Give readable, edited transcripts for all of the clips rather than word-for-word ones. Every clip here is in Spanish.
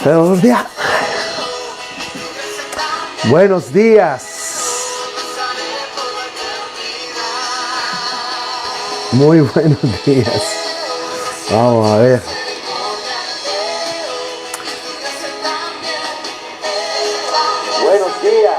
Buenos días. Buenos días. Muy buenos días. Vamos a ver. Buenos días.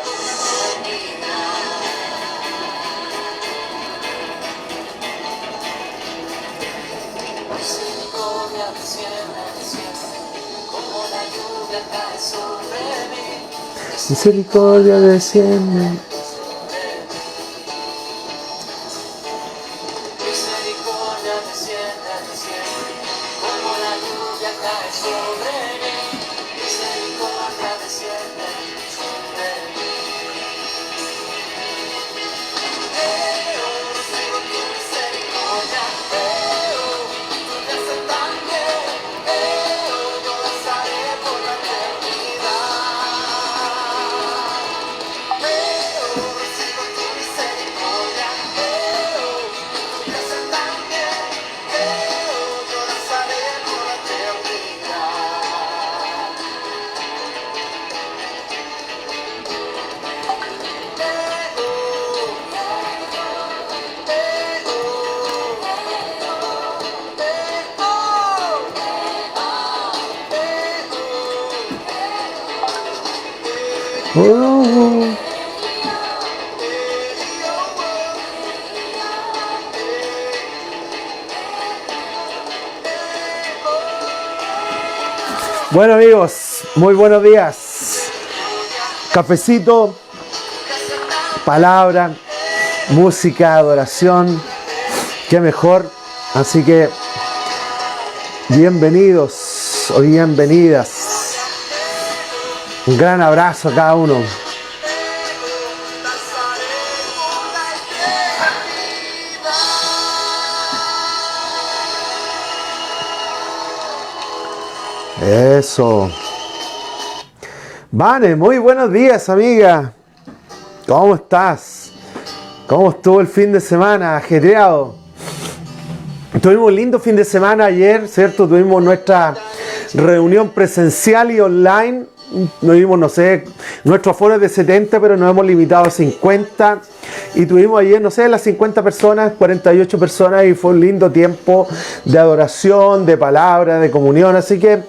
Misericordia desciende. Misericordia desciende, desciende, como la lluvia cae sobre mí. Misericordia desciende sobre mí. Recibo tu misericordia, tu gracia también. Yo danzaré por la eternidad. Recibo tu misericordia, tu gracia también. Yo danzaré por la eternidad. Oh. Bueno amigos, muy buenos días. Cafecito, palabra, música, adoración. Qué mejor. Así que bienvenidos o bienvenidas. Un gran abrazo a cada uno. Eso. Vane, muy buenos días, amiga. ¿Cómo estás? ¿Cómo estuvo el fin de semana? Ajetreado. Tuvimos un lindo fin de semana ayer, ¿cierto? Tuvimos nuestra reunión presencial y online. Nos vimos, no sé, nuestro aforo es de 70, pero nos hemos limitado a 50. Y tuvimos ayer, no sé, las 50 personas, 48 personas, y fue un lindo tiempo de adoración, de palabra, de comunión. Así que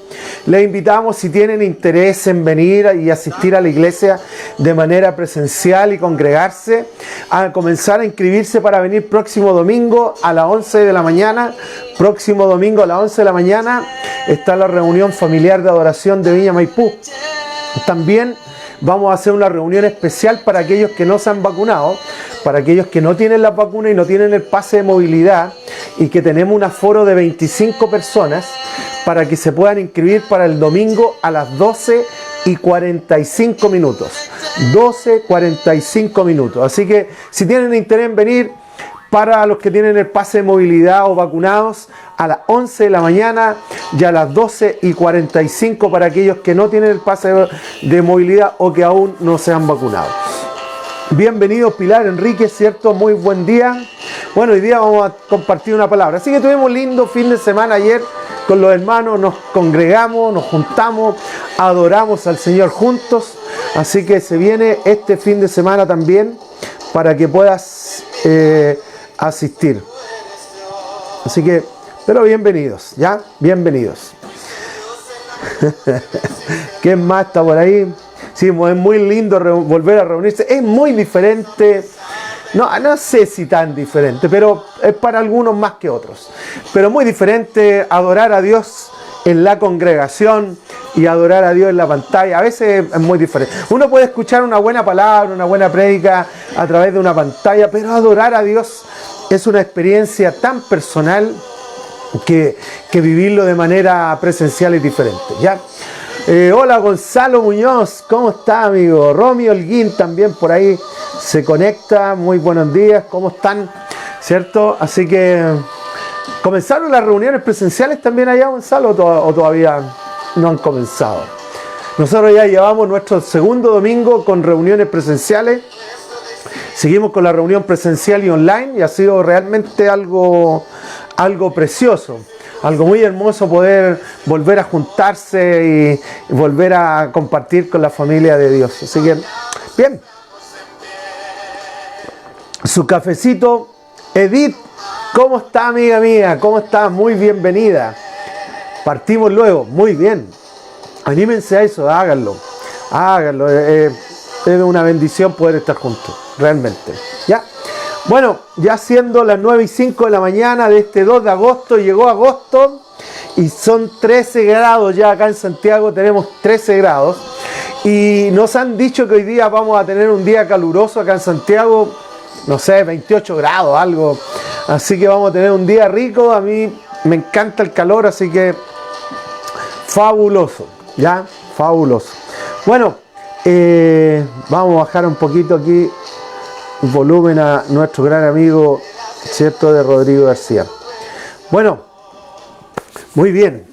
les invitamos, si tienen interés en venir y asistir a la iglesia de manera presencial y congregarse, a comenzar a inscribirse para venir próximo domingo a las 11 de la mañana. Próximo domingo a las 11 de la mañana está la reunión familiar de adoración de Viña Maipú. También vamos a hacer una reunión especial para aquellos que no se han vacunado, para aquellos que no tienen las vacunas y no tienen el pase de movilidad, y que tenemos un aforo de 25 personas para que se puedan inscribir para el domingo a las 12:45 minutos. 12:45 minutos. Así que si tienen interés en venir, para los que tienen el pase de movilidad o vacunados, a las 11 de la mañana y a las 12:45 para aquellos que no tienen el pase de movilidad o que aún no se han vacunado. Bienvenidos Pilar, Enrique, ¿cierto? Muy buen día. Bueno, hoy día vamos a compartir una palabra. Así que tuvimos un lindo fin de semana ayer con los hermanos, nos congregamos, nos juntamos, adoramos al Señor juntos. Así que se viene este fin de semana también para que puedas asistir. Así que, pero bienvenidos, ¿ya? Bienvenidos. ¿Quién más está por ahí? Sí, es muy lindo volver a reunirse. Es muy diferente. No sé si tan diferente, pero es para algunos más que otros. Pero muy diferente adorar a Dios en la congregación y adorar a Dios en la pantalla. A veces es muy diferente. Uno puede escuchar una buena palabra, una buena prédica a través de una pantalla, pero adorar a Dios es una experiencia tan personal que vivirlo de manera presencial es diferente, ¿ya? Hola Gonzalo Muñoz, ¿cómo está, amigo? Romy Holguín también por ahí se conecta. Muy buenos días, ¿cómo están? ¿Cierto? Así que ¿comenzaron las reuniones presenciales también allá, Gonzalo, o todavía no han comenzado? Nosotros ya llevamos nuestro segundo domingo con reuniones presenciales. Seguimos con la reunión presencial y online y ha sido realmente algo precioso. algo muy hermoso poder volver a juntarse y volver a compartir con la familia de Dios. Así que, bien. Su cafecito. Edith, ¿cómo está, amiga mía? ¿Cómo está? Muy bienvenida. Partimos luego. Muy bien. Anímense a eso, háganlo. Háganlo. Es una bendición poder estar juntos, realmente. ¿Ya? Bueno, ya siendo las 9:05 de la mañana de este 2 de agosto, llegó agosto y son 13 grados ya acá en Santiago, tenemos 13 grados. Y nos han dicho que hoy día vamos a tener un día caluroso acá en Santiago, no sé, 28 grados, algo. Así que vamos a tener un día rico, a mí me encanta el calor, así que fabuloso, ¿ya? Fabuloso. Bueno, vamos a bajar un poquito aquí el volumen a nuestro gran amigo, ¿cierto?, de Rodrigo García. Bueno, muy bien.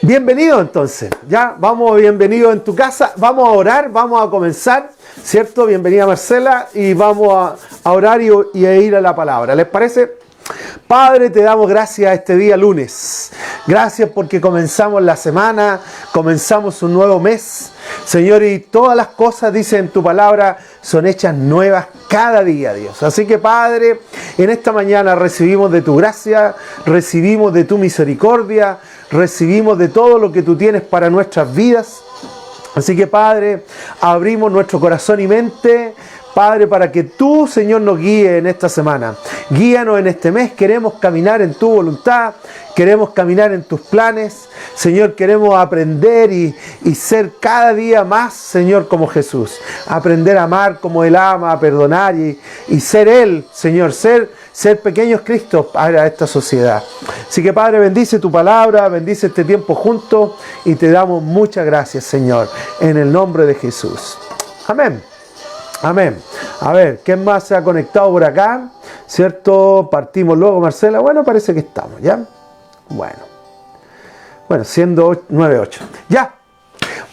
Bienvenido entonces, ya, vamos, bienvenido en tu casa, vamos a orar, vamos a comenzar, ¿cierto? Bienvenida Marcela y vamos a orar y a ir a la palabra, ¿les parece? Padre, te damos gracias este día lunes. Gracias porque comenzamos la semana, comenzamos un nuevo mes. Señor, y todas las cosas, dice en tu palabra, son hechas nuevas cada día, Dios. Así que, Padre, en esta mañana recibimos de tu gracia, recibimos de tu misericordia, recibimos de todo lo que tú tienes para nuestras vidas. Así que, Padre, abrimos nuestro corazón y mente, Padre, para que tú, Señor, nos guíe en esta semana. Guíanos en este mes, queremos caminar en tu voluntad, queremos caminar en tus planes. Señor, queremos aprender y ser cada día más, Señor, como Jesús. Aprender a amar como Él ama, a perdonar y ser Él, Señor, ser pequeños Cristos para esta sociedad. Así que, Padre, bendice tu palabra, bendice este tiempo juntos y te damos muchas gracias, Señor, en el nombre de Jesús. Amén. Amén. A ver, ¿quién más se ha conectado por acá? ¿Cierto? Partimos luego, Marcela. Bueno, parece que estamos, ¿ya? Bueno, siendo 9:08. Ya.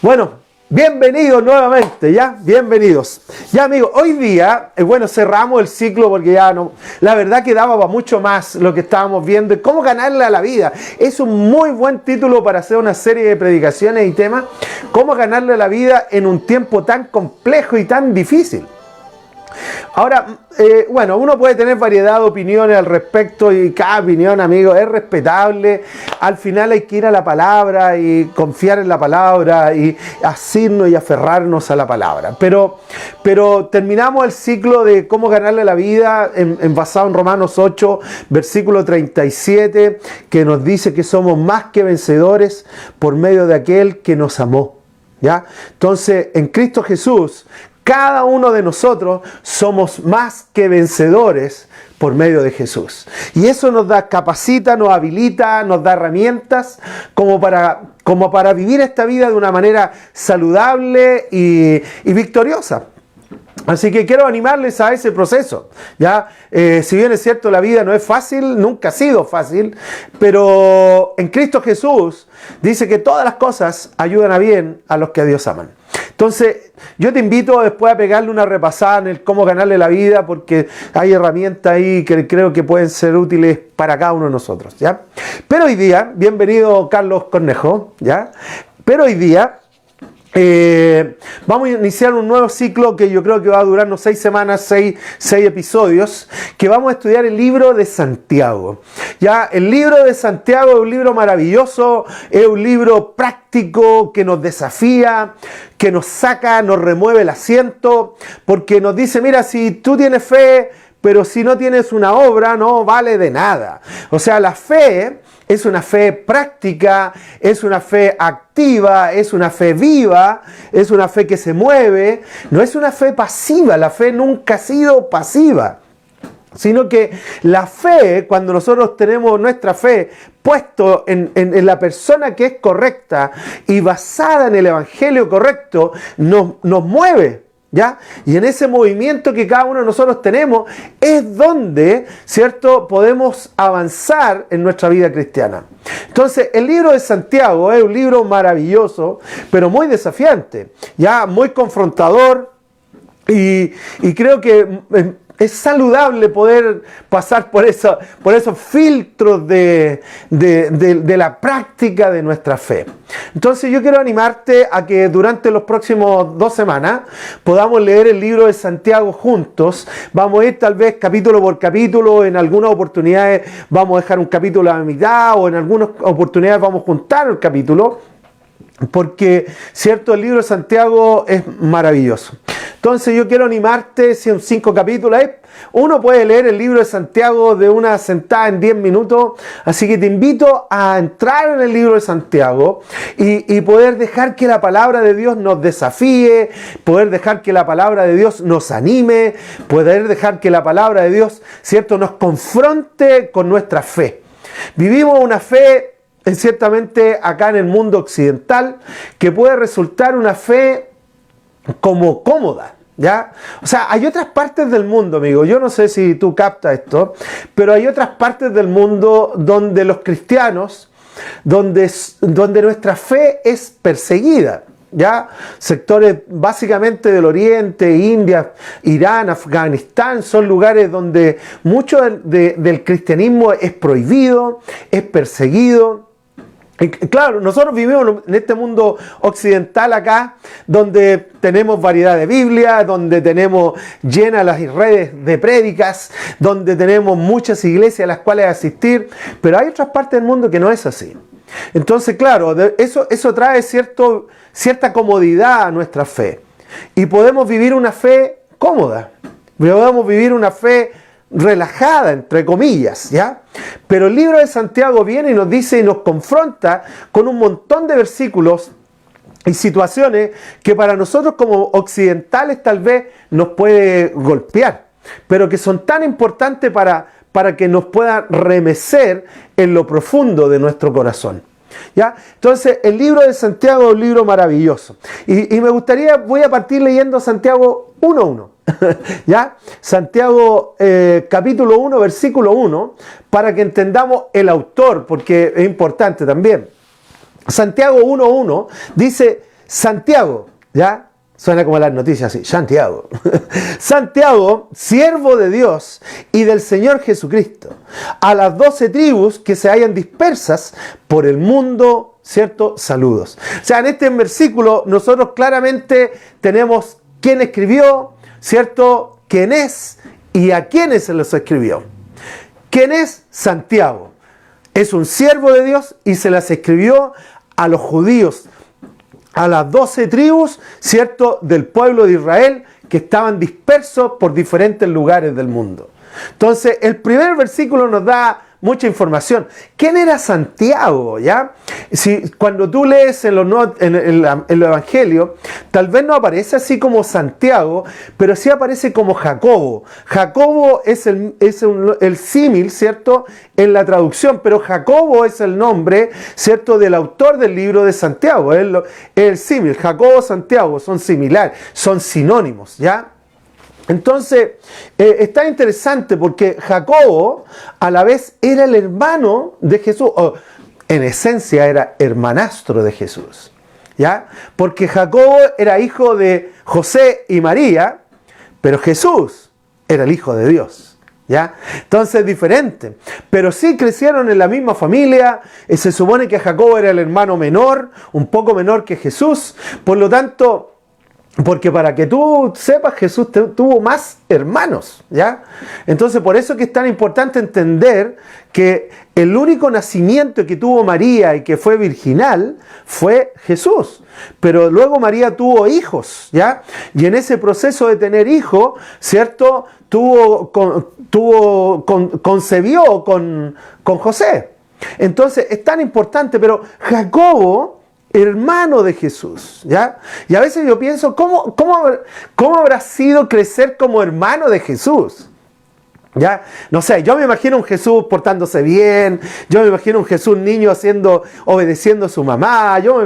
Bueno, bienvenidos nuevamente, ¿ya? Bienvenidos. Ya, amigos, hoy día, bueno, cerramos el ciclo porque ya no... La verdad que daba para mucho más lo que estábamos viendo. ¿Cómo ganarle a la vida? Es un muy buen título para hacer una serie de predicaciones y temas. ¿Cómo ganarle a la vida en un tiempo tan complejo y tan difícil? Ahora, bueno, uno puede tener variedad de opiniones al respecto y cada opinión, amigos, es respetable. Al final hay que ir a la palabra y confiar en la palabra y asirnos y aferrarnos a la palabra. Pero terminamos el ciclo de cómo ganarle la vida basado en Romanos 8, versículo 37, que nos dice que somos más que vencedores por medio de aquel que nos amó. ¿Ya? Entonces, en Cristo Jesús, cada uno de nosotros somos más que vencedores por medio de Jesús. Y eso nos capacita, nos habilita, nos da herramientas como para vivir esta vida de una manera saludable y victoriosa. Así que quiero animarles a ese proceso, ¿ya? Si bien es cierto, la vida no es fácil, nunca ha sido fácil, pero en Cristo Jesús dice que todas las cosas ayudan a bien a los que a Dios aman. Entonces, yo te invito después a pegarle una repasada en el cómo ganarle la vida, porque hay herramientas ahí que creo que pueden ser útiles para cada uno de nosotros, ¿ya? Pero hoy día, bienvenido Carlos Cornejo, ¿ya? Pero hoy día vamos a iniciar un nuevo ciclo que yo creo que va a durarnos 6 semanas, 6 episodios, que vamos a estudiar el libro de Santiago. Ya, el libro de Santiago es un libro maravilloso, es un libro práctico que nos desafía, que nos saca, nos remueve el asiento, porque nos dice, mira, si tú tienes fe, pero si no tienes una obra, no vale de nada. O sea, la fe es una fe práctica, es una fe activa, es una fe viva, es una fe que se mueve, no es una fe pasiva, la fe nunca ha sido pasiva. Sino que la fe, cuando nosotros tenemos nuestra fe puesto en la persona que es correcta y basada en el evangelio correcto, nos mueve. ¿Ya? Y en ese movimiento que cada uno de nosotros tenemos es donde, ¿cierto?, podemos avanzar en nuestra vida cristiana. Entonces, el libro de Santiago es un libro maravilloso, pero muy desafiante, ya muy confrontador y creo que es saludable poder pasar por esos filtros de la práctica de nuestra fe. Entonces yo quiero animarte a que durante los próximos 2 semanas podamos leer el libro de Santiago juntos. Vamos a ir tal vez capítulo por capítulo, en algunas oportunidades vamos a dejar un capítulo a la mitad o en algunas oportunidades vamos a juntar el capítulo. Porque, cierto, el libro de Santiago es maravilloso. Entonces yo quiero animarte, si son 5 capítulos, uno puede leer el libro de Santiago de una sentada en 10 minutos, así que te invito a entrar en el libro de Santiago y poder dejar que la palabra de Dios nos desafíe, poder dejar que la palabra de Dios nos anime, poder dejar que la palabra de Dios, cierto, nos confronte con nuestra fe. Vivimos una fe ciertamente acá en el mundo occidental, que puede resultar una fe como cómoda, ¿ya? O sea, hay otras partes del mundo, amigo, yo no sé si tú captas esto, pero hay otras partes del mundo donde los cristianos, donde nuestra fe es perseguida, ¿ya? Sectores básicamente del Oriente, India, Irán, Afganistán, son lugares donde mucho del cristianismo es prohibido, es perseguido. Y claro, nosotros vivimos en este mundo occidental acá, donde tenemos variedad de Biblia, donde tenemos llenas las redes de prédicas, donde tenemos muchas iglesias a las cuales asistir, pero hay otras partes del mundo que no es así. Entonces, claro, eso trae cierta comodidad a nuestra fe. Y podemos vivir una fe cómoda, podemos vivir una fe relajada, entre comillas, ¿ya? Pero el libro de Santiago viene y nos dice y nos confronta con un montón de versículos y situaciones que para nosotros como occidentales tal vez nos puede golpear, pero que son tan importantes para que nos pueda remecer en lo profundo de nuestro corazón. ¿Ya? Entonces el libro de Santiago es un libro maravilloso y me gustaría, voy a partir leyendo Santiago 1:1. ¿Ya? Santiago capítulo 1 versículo 1, para que entendamos el autor, porque es importante también. Santiago 1:1 dice: Santiago, ¿ya? Suena como las noticias así, Santiago. Santiago, siervo de Dios y del Señor Jesucristo, a las 12 tribus que se hallan dispersas por el mundo, ¿cierto? Saludos. O sea, en este versículo nosotros claramente tenemos quién escribió, ¿cierto? ¿Quién es y a quiénes se los escribió? ¿Quién es? Santiago. Es un siervo de Dios y se las escribió a los judíos, a las 12 tribus, ¿cierto?, del pueblo de Israel que estaban dispersos por diferentes lugares del mundo. Entonces, el primer versículo nos da mucha información. ¿Quién era Santiago? ¿Ya? Cuando tú lees en los evangelios, tal vez no aparece así como Santiago, pero sí aparece como Jacobo. Jacobo es el símil, ¿cierto?, en la traducción, pero Jacobo es el nombre, ¿cierto?, del autor del libro de Santiago. Es el símil. Jacobo, Santiago son similares, son sinónimos, ¿ya? Entonces, está interesante porque Jacobo a la vez era el hermano de Jesús, o en esencia era hermanastro de Jesús, ¿ya? Porque Jacobo era hijo de José y María, pero Jesús era el hijo de Dios, ¿ya? Entonces es diferente, pero sí crecieron en la misma familia. Se supone que Jacobo era el hermano menor, un poco menor que Jesús, por lo tanto, porque para que tú sepas, Jesús tuvo más hermanos, ¿ya? Entonces, por eso que es tan importante entender que el único nacimiento que tuvo María y que fue virginal fue Jesús. Pero luego María tuvo hijos, ¿ya? Y en ese proceso de tener hijos, ¿cierto?, concebió con José. Entonces, es tan importante, pero Jacobo, hermano de Jesús, ¿ya? Y a veces yo pienso, ¿cómo habrá sido crecer como hermano de Jesús? ¿Ya? No sé, yo me imagino un Jesús portándose bien, yo me imagino un Jesús niño obedeciendo a su mamá, yo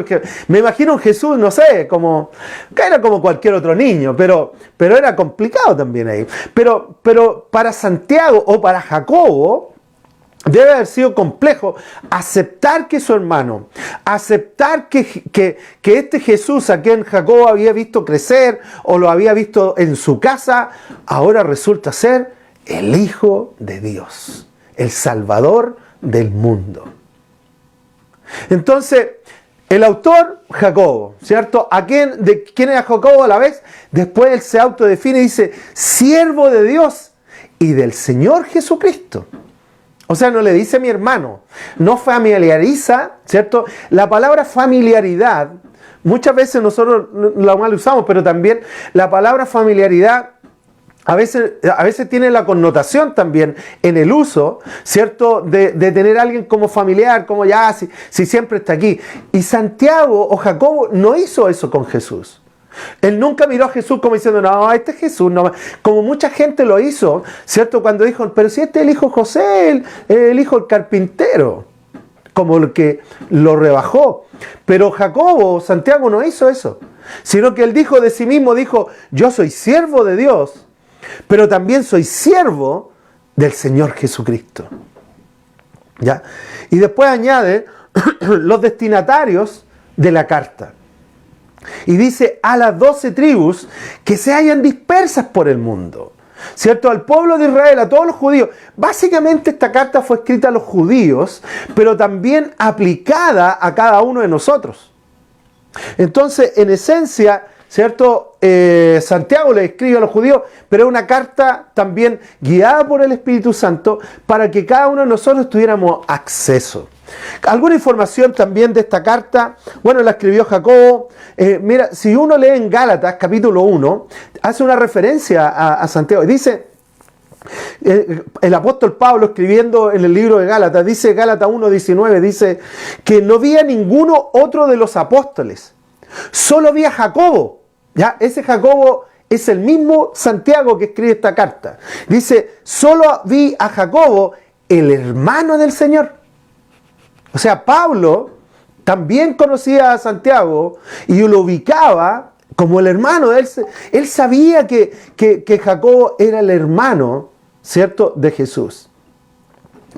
me imagino un Jesús, no sé, que era como cualquier otro niño, pero era complicado también ahí. Pero para Santiago o para Jacobo, debe haber sido complejo aceptar que su hermano, aceptar que este Jesús a quien Jacobo había visto crecer o lo había visto en su casa, ahora resulta ser el Hijo de Dios, el Salvador del mundo. Entonces, el autor, Jacobo, ¿cierto? ¿De quién era Jacobo a la vez? Después él se autodefine y dice, siervo de Dios y del Señor Jesucristo. O sea, no le dice mi hermano, no familiariza, ¿cierto? La palabra familiaridad, muchas veces nosotros la mal usamos, pero también la palabra familiaridad a veces tiene la connotación también en el uso, ¿cierto? De tener a alguien como familiar, como ya, si siempre está aquí. Y Santiago o Jacobo no hizo eso con Jesús. Él nunca miró a Jesús como diciendo, no, este es Jesús, no. Como mucha gente lo hizo, ¿cierto? Cuando dijo, pero si este es el hijo de José, el hijo del carpintero, como el que lo rebajó. Pero Jacobo, Santiago no hizo eso, sino que él dijo de sí mismo, dijo, yo soy siervo de Dios, pero también soy siervo del Señor Jesucristo. ¿Ya? Y después añade los destinatarios de la carta. Y dice a las 12 tribus que se hallan dispersas por el mundo, ¿cierto? Al pueblo de Israel, a todos los judíos. Básicamente esta carta fue escrita a los judíos, pero también aplicada a cada uno de nosotros. Entonces, en esencia, ¿cierto? Santiago le escribe a los judíos, pero es una carta también guiada por el Espíritu Santo para que cada uno de nosotros tuviéramos acceso. Alguna información también de esta carta, bueno, la escribió Jacobo. Mira, si uno lee en Gálatas, capítulo 1, hace una referencia a Santiago. Dice, el apóstol Pablo escribiendo en el libro de Gálatas, dice Gálatas 1:19, dice que no había ninguno otro de los apóstoles, solo había Jacobo. ¿Ya? Ese Jacobo es el mismo Santiago que escribe esta carta. Dice, solo vi a Jacobo, el hermano del Señor. O sea, Pablo también conocía a Santiago y lo ubicaba como el hermano. Él sabía que Jacobo era el hermano, ¿cierto?, de Jesús.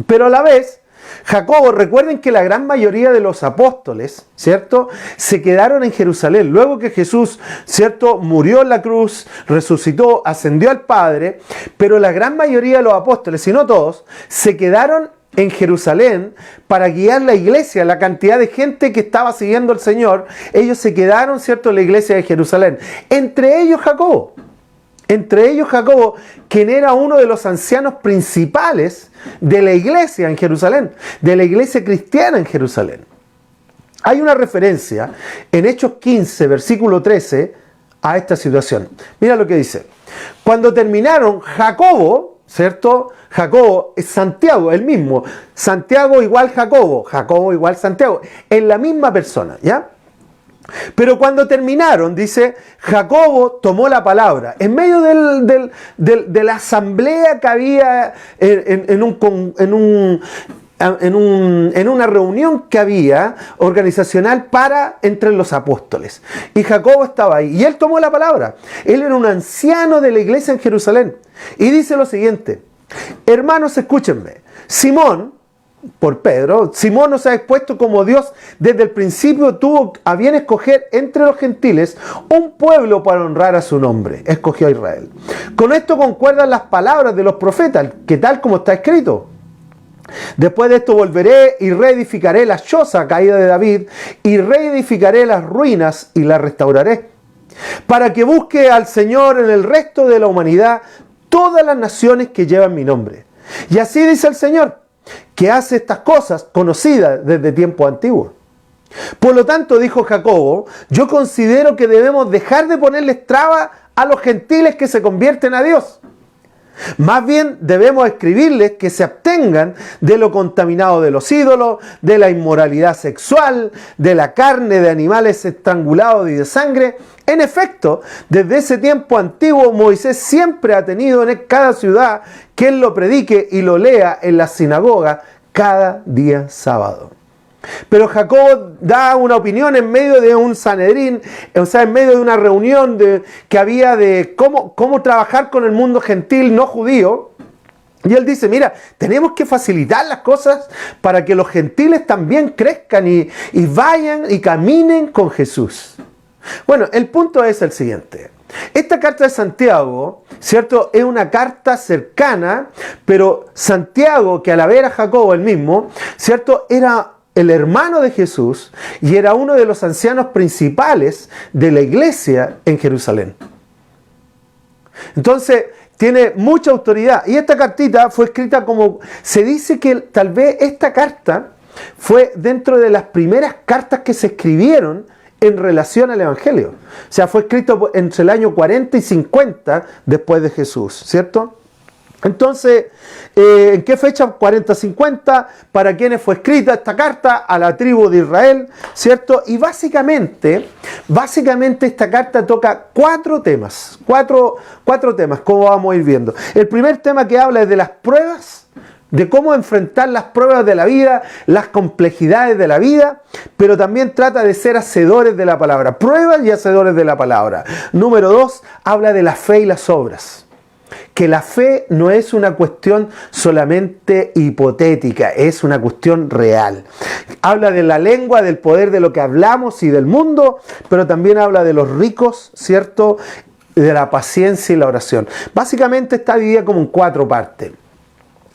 Pero a la vez, Jacobo, recuerden que la gran mayoría de los apóstoles, ¿cierto?, se quedaron en Jerusalén. Luego que Jesús, ¿cierto?, murió en la cruz, resucitó, ascendió al Padre, pero la gran mayoría de los apóstoles, si no todos, se quedaron en Jerusalén para guiar la iglesia, la cantidad de gente que estaba siguiendo al Señor. Ellos se quedaron, ¿cierto?, en la iglesia de Jerusalén. Entre ellos Jacobo, quien era uno de los ancianos principales de la iglesia en Jerusalén, de la iglesia cristiana en Jerusalén. Hay una referencia en Hechos 15, versículo 13, a esta situación. Mira lo que dice. Cuando terminaron, Jacobo, ¿cierto? Jacobo es Santiago, el mismo. Santiago igual Jacobo, Jacobo igual Santiago, es la misma persona, ¿ya? Pero cuando terminaron, dice, Jacobo tomó la palabra. En medio de la asamblea que había en una reunión que había organizacional entre los apóstoles. Y Jacobo estaba ahí. Y él tomó la palabra. Él era un anciano de la iglesia en Jerusalén. Y dice lo siguiente. Hermanos, escúchenme. Simón, por Pedro, Simón nos ha expuesto como Dios desde el principio tuvo a bien escoger entre los gentiles un pueblo para honrar a su nombre. Escogió a Israel. Con esto concuerdan las palabras de los profetas, que tal como está escrito. Después de esto volveré y reedificaré la choza caída de David y reedificaré las ruinas y las restauraré, para que busque al Señor en el resto de la humanidad todas las naciones que llevan mi nombre. Y así dice el Señor, que hace estas cosas conocidas desde tiempos antiguos. Por lo tanto, dijo Jacobo, yo considero que debemos dejar de ponerles trabas a los gentiles que se convierten a Dios. Más bien debemos escribirles que se abstengan de lo contaminado de los ídolos, de la inmoralidad sexual, de la carne de animales estrangulados y de sangre. En efecto, desde ese tiempo antiguo Moisés siempre ha tenido en cada ciudad que él lo predique y lo lea en la sinagoga cada día sábado. Pero Jacobo da una opinión en medio de un Sanedrín, o sea, en medio de una reunión que había de cómo trabajar con el mundo gentil no judío. Y él dice, mira, tenemos que facilitar las cosas para que los gentiles también crezcan y vayan y caminen con Jesús. Bueno, el punto es el siguiente. Esta carta de Santiago, ¿cierto? Es una carta cercana, pero Santiago, que a la vez era Jacobo el mismo, ¿cierto? Era el hermano de Jesús y era uno de los ancianos principales de la iglesia en Jerusalén. Entonces, tiene mucha autoridad. Y esta cartita fue escrita como... Se dice que tal vez esta carta fue dentro de las primeras cartas que se escribieron en relación al Evangelio. O sea, fue escrito entre el año 40 y 50 después de Jesús, ¿cierto? Entonces, ¿en qué fecha? 40-50, ¿para quiénes fue escrita esta carta? A la tribu de Israel, ¿cierto? Y básicamente esta carta toca cuatro temas, cuatro temas, como vamos a ir viendo. El primer tema que habla es de las pruebas, de cómo enfrentar las pruebas de la vida, las complejidades de la vida, pero también trata de ser hacedores de la palabra, pruebas y hacedores de la palabra. Número 2, habla de la fe y las obras. Que la fe no es una cuestión solamente hipotética, es una cuestión real. Habla de la lengua, del poder de lo que hablamos y del mundo, pero también habla de los ricos, ¿cierto? De la paciencia y la oración. Básicamente está dividida como en 4 partes.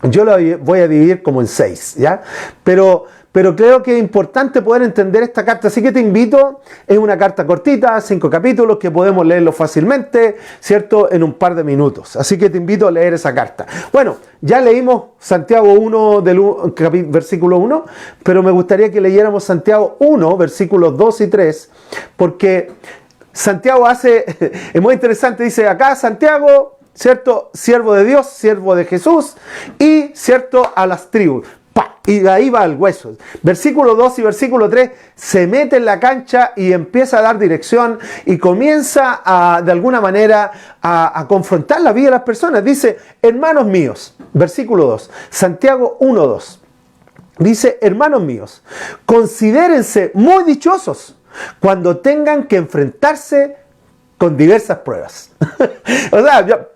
Yo lo voy a dividir como en 6, ¿ya? Pero creo que es importante poder entender esta carta, así que te invito, es una carta cortita, 5 capítulos, que podemos leerlo fácilmente, ¿cierto? En un par de minutos, así que te invito a leer esa carta. Bueno, ya leímos Santiago 1, versículo 1, pero me gustaría que leyéramos Santiago 1, versículos 2 y 3, porque Santiago es muy interesante, dice acá Santiago, ¿cierto? Siervo de Dios, siervo de Jesús y, ¿cierto? A las tribus. ¡Pah! Y de ahí va al hueso. Versículo 2 y versículo 3 se mete en la cancha y empieza a dar dirección y comienza de alguna manera a confrontar la vida de las personas. Dice, hermanos míos, versículo 2, Santiago 1:2. Dice, hermanos míos, considérense muy dichosos cuando tengan que enfrentarse con diversas pruebas. O sea,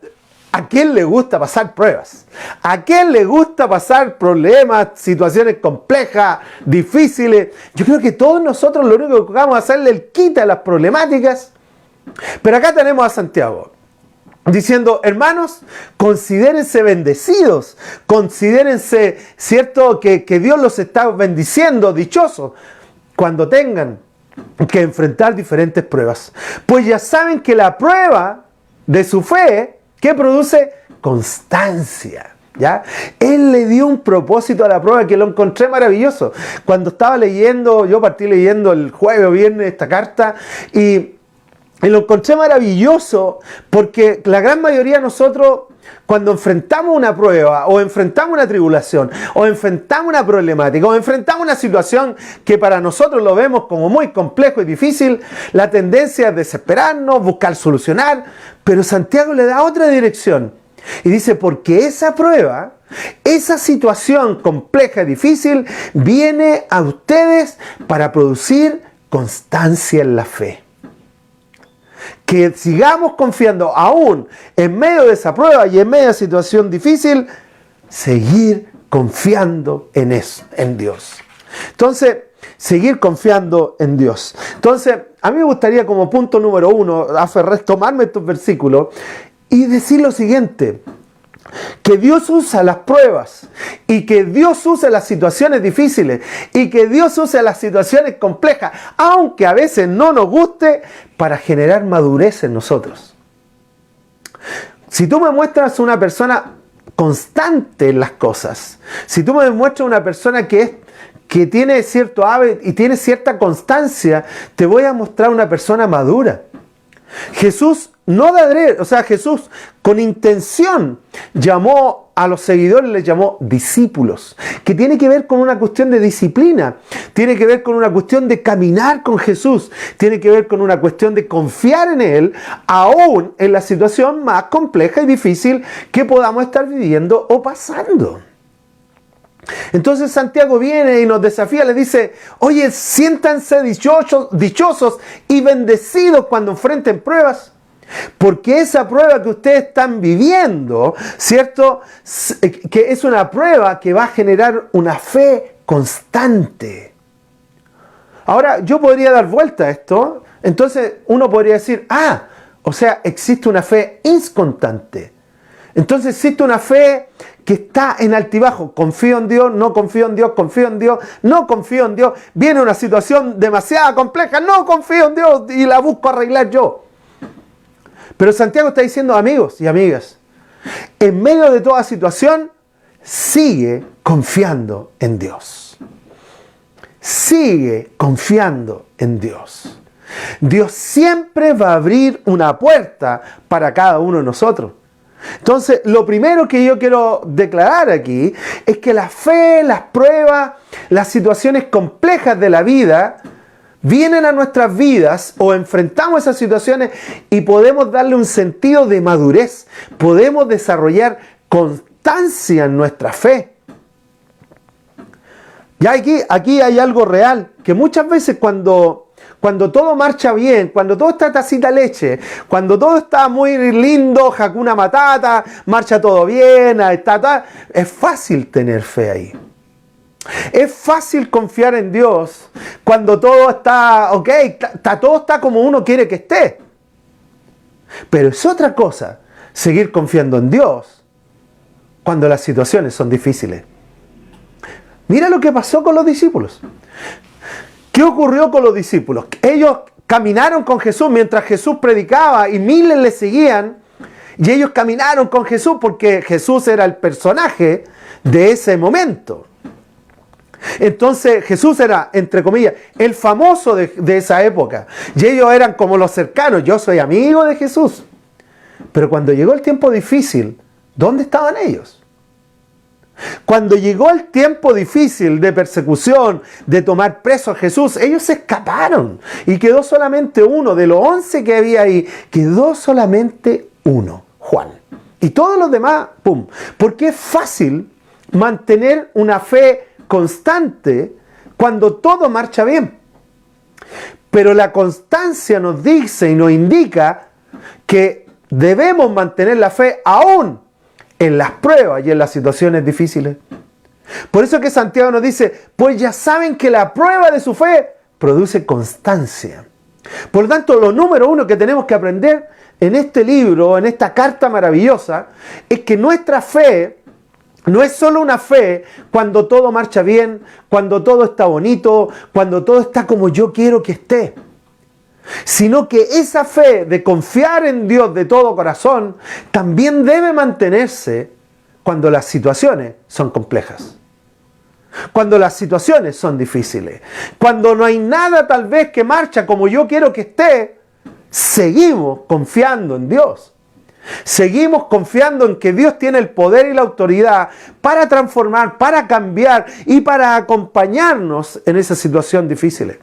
¿a quién le gusta pasar pruebas? ¿A quién le gusta pasar problemas, situaciones complejas, difíciles? Yo creo que todos nosotros lo único que vamos a hacerle el quita a las problemáticas. Pero acá tenemos a Santiago diciendo, hermanos, considérense bendecidos, considérense, ¿cierto?, que Dios los está bendiciendo, dichosos, cuando tengan que enfrentar diferentes pruebas. Pues ya saben que la prueba de su fe, ¿qué produce? Constancia. ¿Ya? Él le dio un propósito a la prueba que lo encontré maravilloso. Cuando estaba leyendo, yo partí leyendo el jueves o viernes esta carta y lo encontré maravilloso porque la gran mayoría de nosotros, cuando enfrentamos una prueba o enfrentamos una tribulación o enfrentamos una problemática o enfrentamos una situación que para nosotros lo vemos como muy complejo y difícil, la tendencia es desesperarnos, buscar solucionar, pero Santiago le da otra dirección y dice, porque esa prueba, esa situación compleja y difícil viene a ustedes para producir constancia en la fe. Que sigamos confiando aún en medio de esa prueba y en medio de esa situación difícil, seguir confiando en eso, en Dios. Entonces, seguir confiando en Dios. Entonces, a mí me gustaría como punto número 1, tomarme estos versículos y decir lo siguiente. Que Dios usa las pruebas y que Dios usa las situaciones difíciles y que Dios usa las situaciones complejas, aunque a veces no nos guste, para generar madurez en nosotros. Si tú me muestras una persona constante en las cosas, si tú me muestras una persona que tiene cierto hábito y tiene cierta constancia, te voy a mostrar una persona madura. Jesús Jesús con intención llamó a los seguidores, les llamó discípulos, que tiene que ver con una cuestión de disciplina, tiene que ver con una cuestión de caminar con Jesús, tiene que ver con una cuestión de confiar en Él, aún en la situación más compleja y difícil que podamos estar viviendo o pasando. Entonces Santiago viene y nos desafía, le dice, oye, siéntanse dichosos y bendecidos cuando enfrenten pruebas. Porque esa prueba que ustedes están viviendo, ¿cierto? Que es una prueba que va a generar una fe constante. Ahora, yo podría dar vuelta a esto. Entonces, uno podría decir, o sea, existe una fe inconstante. Entonces, existe una fe que está en altibajo. Confío en Dios, no confío en Dios, confío en Dios, no confío en Dios. Viene una situación demasiado compleja, no confío en Dios y la busco arreglar yo. Pero Santiago está diciendo, amigos y amigas, en medio de toda situación, sigue confiando en Dios. Sigue confiando en Dios. Dios siempre va a abrir una puerta para cada uno de nosotros. Entonces, lo primero que yo quiero declarar aquí es que la fe, las pruebas, las situaciones complejas de la vida vienen a nuestras vidas o enfrentamos esas situaciones y podemos darle un sentido de madurez. Podemos desarrollar constancia en nuestra fe. Ya aquí hay algo real, que muchas veces cuando todo marcha bien, cuando todo está tacita leche, cuando todo está muy lindo, Hakuna Matata, marcha todo bien, es fácil tener fe ahí. Es fácil confiar en Dios cuando todo está ok, todo está como uno quiere que esté. Pero es otra cosa seguir confiando en Dios cuando las situaciones son difíciles. Mira lo que pasó con los discípulos. ¿Qué ocurrió con los discípulos? Ellos caminaron con Jesús mientras Jesús predicaba y miles le seguían. Y ellos caminaron con Jesús porque Jesús era el personaje de ese momento. Entonces Jesús era, entre comillas, el famoso de esa época. Y ellos eran como los cercanos. Yo soy amigo de Jesús. Pero cuando llegó el tiempo difícil, ¿dónde estaban ellos? Cuando llegó el tiempo difícil de persecución, de tomar preso a Jesús, ellos se escaparon. Y quedó solamente uno. De los 11 que había ahí, quedó solamente uno, Juan. Y todos los demás, ¡pum! Porque es fácil mantener una fe constante cuando todo marcha bien. Pero la constancia nos dice y nos indica que debemos mantener la fe aún en las pruebas y en las situaciones difíciles. Por eso que Santiago nos dice, pues ya saben que la prueba de su fe produce constancia. Por lo tanto, lo número uno que tenemos que aprender en este libro, en esta carta maravillosa, es que nuestra fe no es solo una fe cuando todo marcha bien, cuando todo está bonito, cuando todo está como yo quiero que esté. Sino que esa fe de confiar en Dios de todo corazón también debe mantenerse cuando las situaciones son complejas. Cuando las situaciones son difíciles. Cuando no hay nada tal vez que marcha como yo quiero que esté, seguimos confiando en Dios. Seguimos confiando en que Dios tiene el poder y la autoridad para transformar, para cambiar y para acompañarnos en esa situación difícil.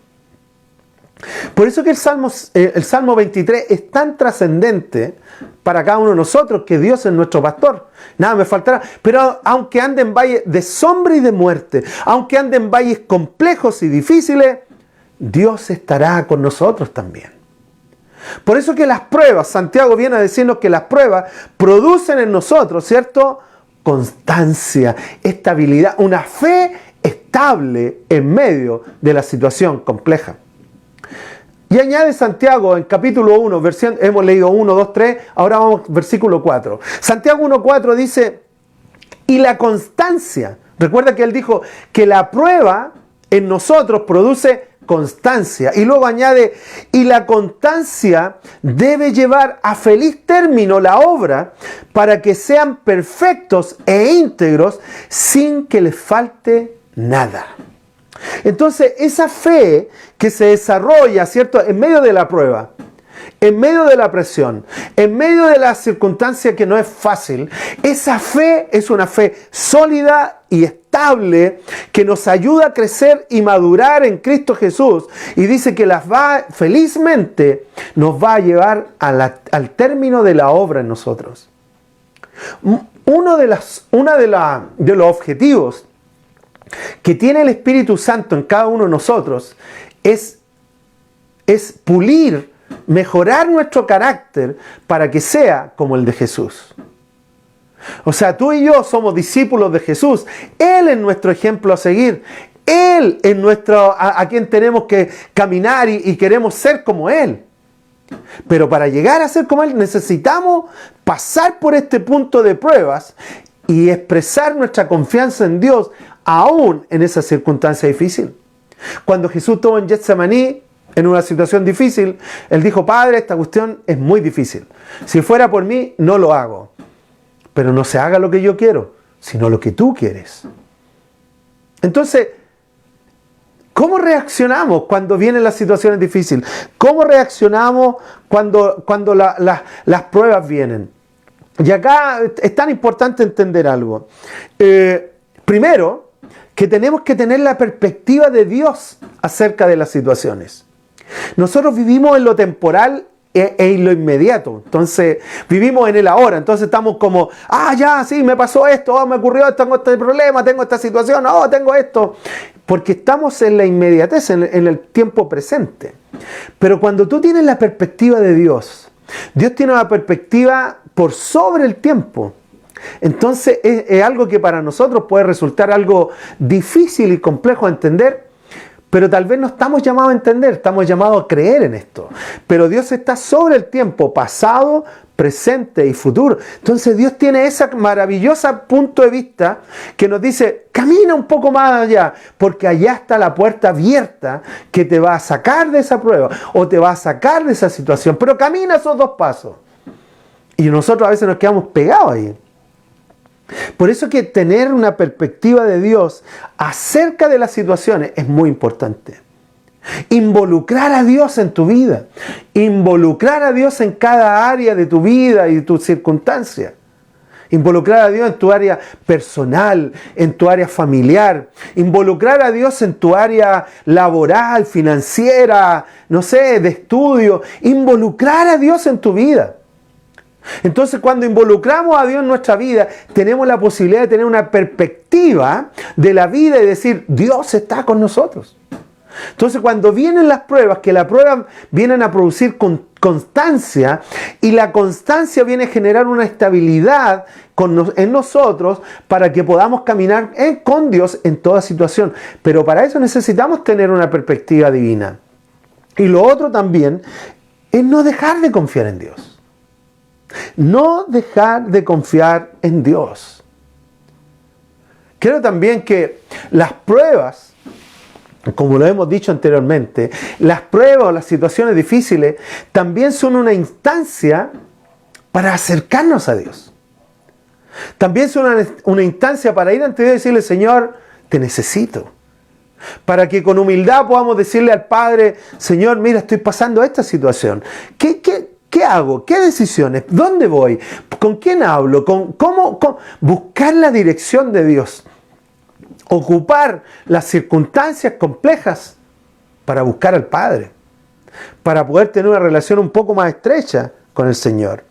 Por eso que el Salmo 23 es tan trascendente para cada uno de nosotros, que Dios es nuestro pastor. Nada me faltará. Pero aunque ande en valles de sombra y de muerte, aunque ande en valles complejos y difíciles, Dios estará con nosotros también. Por eso que las pruebas, Santiago viene a decirnos que las pruebas producen en nosotros, ¿cierto? Constancia, estabilidad, una fe estable en medio de la situación compleja. Y añade Santiago en capítulo 1, hemos leído 1, 2, 3, ahora vamos al versículo 4. Santiago 1, 4 dice, y la constancia, recuerda que él dijo que la prueba en nosotros produce constancia. Y luego añade, y la constancia debe llevar a feliz término la obra para que sean perfectos e íntegros sin que les falte nada. Entonces, esa fe que se desarrolla, ¿cierto?, en medio de la prueba, en medio de la presión, en medio de la circunstancia que no es fácil, esa fe es una fe sólida y estable que nos ayuda a crecer y madurar en Cristo Jesús, y dice que felizmente nos va a llevar al término de la obra en nosotros. Uno de los objetivos que tiene el Espíritu Santo en cada uno de nosotros es pulir mejorar nuestro carácter para que sea como el de Jesús. O sea, tú y yo somos discípulos de Jesús. Él es nuestro ejemplo a seguir. Él es a quien tenemos que caminar y queremos ser como Él. Pero para llegar a ser como Él necesitamos pasar por este punto de pruebas y expresar nuestra confianza en Dios aún en esa circunstancia difícil. Cuando Jesús estuvo en Getsemaní, en una situación difícil, Él dijo: Padre, esta cuestión es muy difícil. Si fuera por mí, no lo hago. Pero no se haga lo que yo quiero, sino lo que tú quieres. Entonces, ¿cómo reaccionamos cuando vienen las situaciones difíciles? ¿Cómo reaccionamos cuando las pruebas vienen? Y acá es tan importante entender algo. Primero, que tenemos que tener la perspectiva de Dios acerca de las situaciones. Nosotros vivimos en lo temporal e en lo inmediato. Entonces, vivimos en el ahora. Entonces estamos como: ya, sí, me pasó esto, me ocurrió esto, tengo este problema, tengo esta situación, tengo esto. Porque estamos en la inmediatez, en el tiempo presente. Pero cuando tú tienes la perspectiva de Dios, Dios tiene una perspectiva por sobre el tiempo. Entonces es algo que para nosotros puede resultar algo difícil y complejo de entender, pero tal vez no estamos llamados a entender, estamos llamados a creer en esto. Pero Dios está sobre el tiempo, pasado, presente y futuro. Entonces Dios tiene ese maravilloso punto de vista que nos dice: camina un poco más allá, porque allá está la puerta abierta que te va a sacar de esa prueba o te va a sacar de esa situación. Pero camina esos 2 pasos. Y nosotros a veces nos quedamos pegados ahí. Por eso que tener una perspectiva de Dios acerca de las situaciones es muy importante. Involucrar a Dios en tu vida. Involucrar a Dios en cada área de tu vida y de tus circunstancias. Involucrar a Dios en tu área personal, en tu área familiar. Involucrar a Dios en tu área laboral, financiera, no sé, de estudio. Involucrar a Dios en tu vida. Entonces, cuando involucramos a Dios en nuestra vida, tenemos la posibilidad de tener una perspectiva de la vida y decir: Dios está con nosotros. Entonces, cuando vienen las pruebas, que las pruebas vienen a producir constancia, y la constancia viene a generar una estabilidad en nosotros para que podamos caminar con Dios en toda situación. Pero para eso necesitamos tener una perspectiva divina. Y lo otro también es no dejar de confiar en Dios. No dejar de confiar en Dios. Creo también que las pruebas, como lo hemos dicho anteriormente, las pruebas o las situaciones difíciles también son una instancia para acercarnos a Dios. También son una instancia para ir ante Dios y decirle: Señor, te necesito. Para que con humildad podamos decirle al Padre: Señor, mira, estoy pasando esta situación. ¿Qué hago? ¿Qué decisiones? ¿Dónde voy? ¿Con quién hablo? ¿Cómo? Buscar la dirección de Dios. Ocupar las circunstancias complejas para buscar al Padre. Para poder tener una relación un poco más estrecha con el Señor.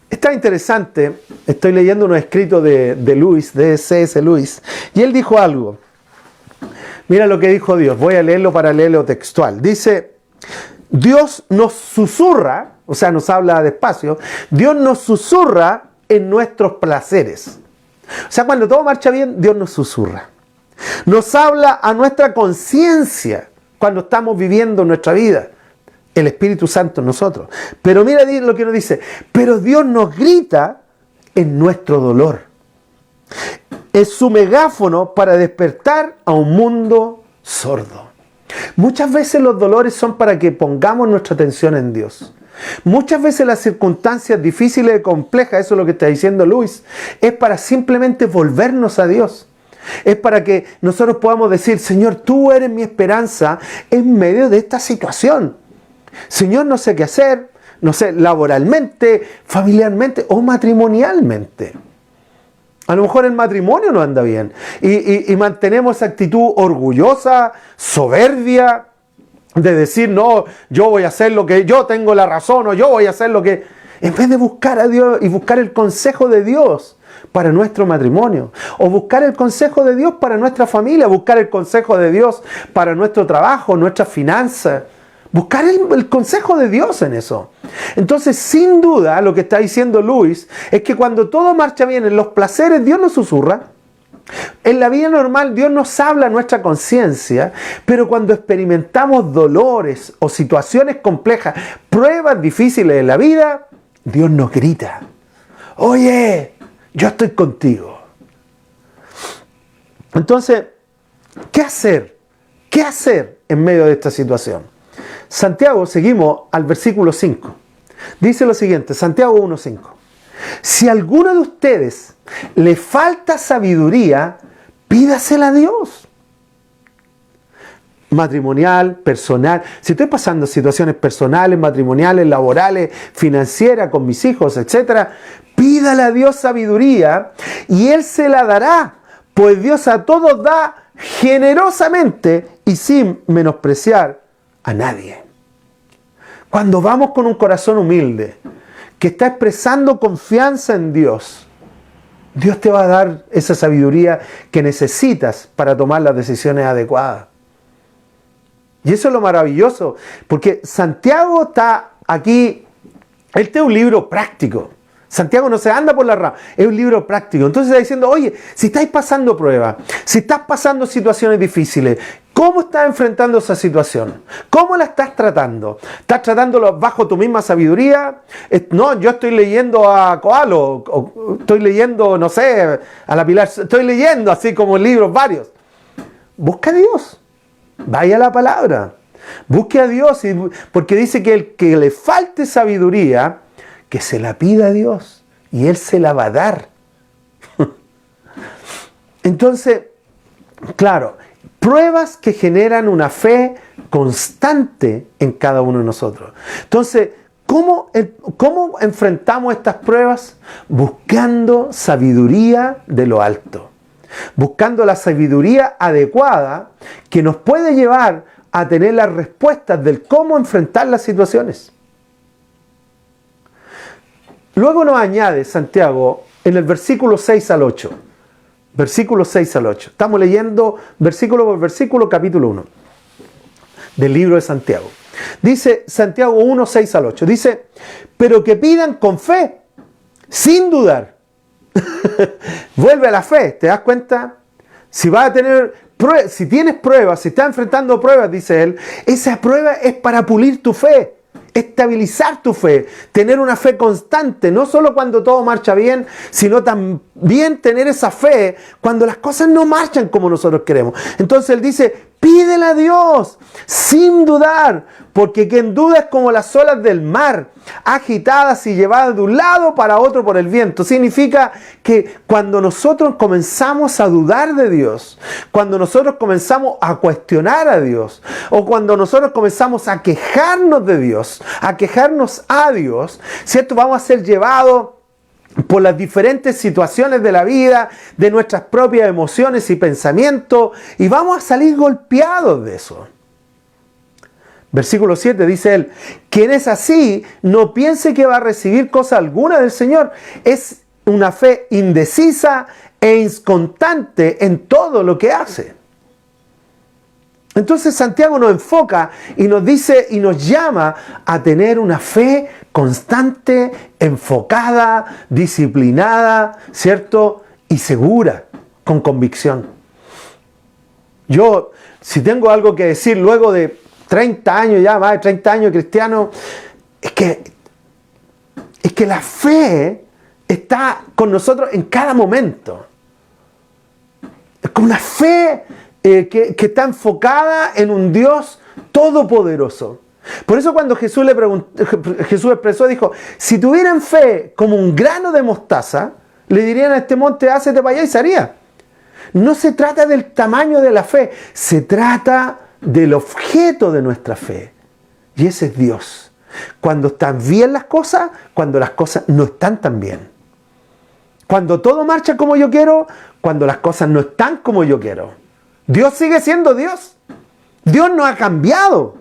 Está interesante. Estoy leyendo unos escritos de C.S. Lewis. Y él dijo algo. Mira lo que dijo Dios. Voy a leerlo para leerlo textual. Dice: Dios nos susurra, o sea, nos habla despacio. Dios nos susurra en nuestros placeres. O sea, cuando todo marcha bien, Dios nos susurra. Nos habla a nuestra conciencia cuando estamos viviendo nuestra vida. El Espíritu Santo en nosotros. Pero mira lo que nos dice: pero Dios nos grita en nuestro dolor. Es su megáfono para despertar a un mundo sordo. Muchas veces los dolores son para que pongamos nuestra atención en Dios. Muchas veces las circunstancias difíciles y complejas, eso es lo que está diciendo Luis, es para simplemente volvernos a Dios. Es para que nosotros podamos decir: Señor, tú eres mi esperanza en medio de esta situación. Señor, no sé qué hacer, no sé, laboralmente, familiarmente o matrimonialmente. A lo mejor el matrimonio no anda bien y mantenemos esa actitud orgullosa, soberbia, de decir: no, yo voy a hacer lo que yo tengo la razón, o yo voy a hacer lo que... En vez de buscar a Dios y buscar el consejo de Dios para nuestro matrimonio, o buscar el consejo de Dios para nuestra familia, buscar el consejo de Dios para nuestro trabajo, nuestras finanzas, Buscar el consejo de Dios en eso. Entonces, sin duda, lo que está diciendo Luis es que cuando todo marcha bien en los placeres, Dios nos susurra. En la vida normal, Dios nos habla a nuestra conciencia, pero cuando experimentamos dolores o situaciones complejas, pruebas difíciles en la vida, Dios nos grita: oye, yo estoy contigo. Entonces, ¿qué hacer? ¿Qué hacer en medio de esta situación? Santiago, seguimos al versículo 5. Dice lo siguiente, Santiago 1:5. Si a alguno de ustedes le falta sabiduría, pídasela a Dios. Matrimonial, personal. Si estoy pasando situaciones personales, matrimoniales, laborales, financieras, con mis hijos, etc., pídale a Dios sabiduría y Él se la dará, pues Dios a todos da generosamente y sin menospreciar a nadie. Cuando vamos con un corazón humilde, que está expresando confianza en Dios, Dios te va a dar esa sabiduría que necesitas para tomar las decisiones adecuadas. Y eso es lo maravilloso, porque Santiago está aquí, este es un libro práctico. Santiago no se anda por la rama, es un libro práctico. Entonces está diciendo, oye, si estáis pasando pruebas, si estás pasando situaciones difíciles, ¿cómo estás enfrentando esa situación? ¿Cómo la estás tratando? ¿Estás tratándolo bajo tu misma sabiduría? No, yo estoy leyendo a Coalo, o estoy leyendo, no sé, a la Pilar, estoy leyendo así como libros varios. Busca a Dios, vaya a la palabra, busque a Dios, porque dice que el que le falte sabiduría, que se la pida a Dios y Él se la va a dar. Entonces, claro, pruebas que generan una fe constante en cada uno de nosotros. Entonces, ¿cómo enfrentamos estas pruebas? Buscando sabiduría de lo alto. Buscando la sabiduría adecuada que nos puede llevar a tener las respuestas del cómo enfrentar las situaciones. Luego nos añade Santiago en el versículo 6 al 8. Versículo 6 al 8. Estamos leyendo versículo por versículo, capítulo 1 del libro de Santiago. Dice Santiago 1, 6 al 8. Dice, pero que pidan con fe, sin dudar. Vuelve a la fe, ¿te das cuenta? Si vas a tener si tienes pruebas, si estás enfrentando pruebas, dice él, esa prueba es para pulir tu fe. Estabilizar tu fe, tener una fe constante, no solo cuando todo marcha bien, sino también tener esa fe cuando las cosas no marchan como nosotros queremos. Entonces él dice, pídele a Dios sin dudar, porque quien duda es como las olas del mar, agitadas y llevadas de un lado para otro por el viento. Significa que cuando nosotros comenzamos a dudar de Dios, cuando nosotros comenzamos a cuestionar a Dios, o cuando nosotros comenzamos a quejarnos de Dios, a quejarnos a Dios, ¿cierto? Vamos a ser llevados por las diferentes situaciones de la vida, de nuestras propias emociones y pensamientos, y vamos a salir golpeados de eso. Versículo 7 dice él, quien es así, no piense que va a recibir cosa alguna del Señor. Es una fe indecisa e inconstante en todo lo que hace. Entonces Santiago nos enfoca y nos dice y nos llama a tener una fe constante, enfocada, disciplinada, ¿cierto? Y segura, con convicción. Yo, si tengo algo que decir luego de 30 años ya, más de 30 años cristiano, es que la fe está con nosotros en cada momento. Es como una fe que está enfocada en un Dios todopoderoso. Por eso cuando Jesús expresó, dijo, si tuvieran fe como un grano de mostaza, le dirían a este monte, hácete para allá y se haría. No se trata del tamaño de la fe, se trata del objeto de nuestra fe. Y ese es Dios. Cuando están bien las cosas, cuando las cosas no están tan bien. Cuando todo marcha como yo quiero, cuando las cosas no están como yo quiero. Dios sigue siendo Dios. Dios no ha cambiado.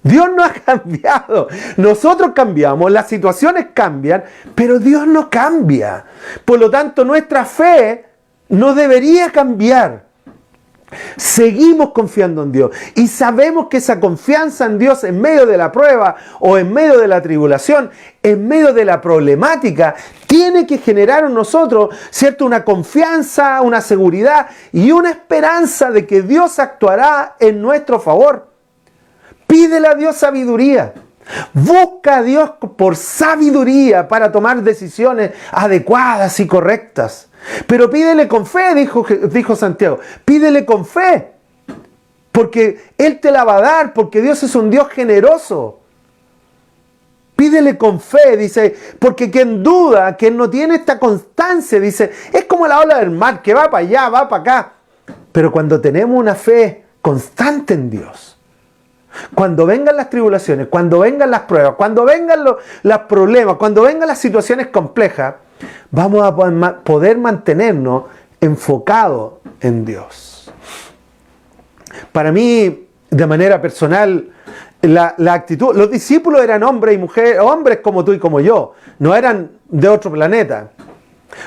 Dios no ha cambiado. Nosotros cambiamos, las situaciones cambian, pero Dios no cambia. Por lo tanto, nuestra fe no debería cambiar. Seguimos confiando en Dios y sabemos que esa confianza en Dios en medio de la prueba o en medio de la tribulación, en medio de la problemática, tiene que generar en nosotros, ¿cierto?, una confianza, una seguridad y una esperanza de que Dios actuará en nuestro favor. Pídele a Dios sabiduría. Busca a Dios por sabiduría para tomar decisiones adecuadas y correctas. Pero pídele con fe, dijo Santiago. Pídele con fe. Porque Él te la va a dar, porque Dios es un Dios generoso. Pídele con fe, dice, porque quien duda, quien no tiene esta constancia, dice, es como la ola del mar, que va para allá, va para acá. Pero cuando tenemos una fe constante en Dios, cuando vengan las tribulaciones, cuando vengan las pruebas, cuando vengan los problemas, cuando vengan las situaciones complejas, vamos a poder mantenernos enfocados en Dios. Para mí, de manera personal, la actitud, los discípulos eran hombres y mujeres, hombres como tú y como yo, no eran de otro planeta.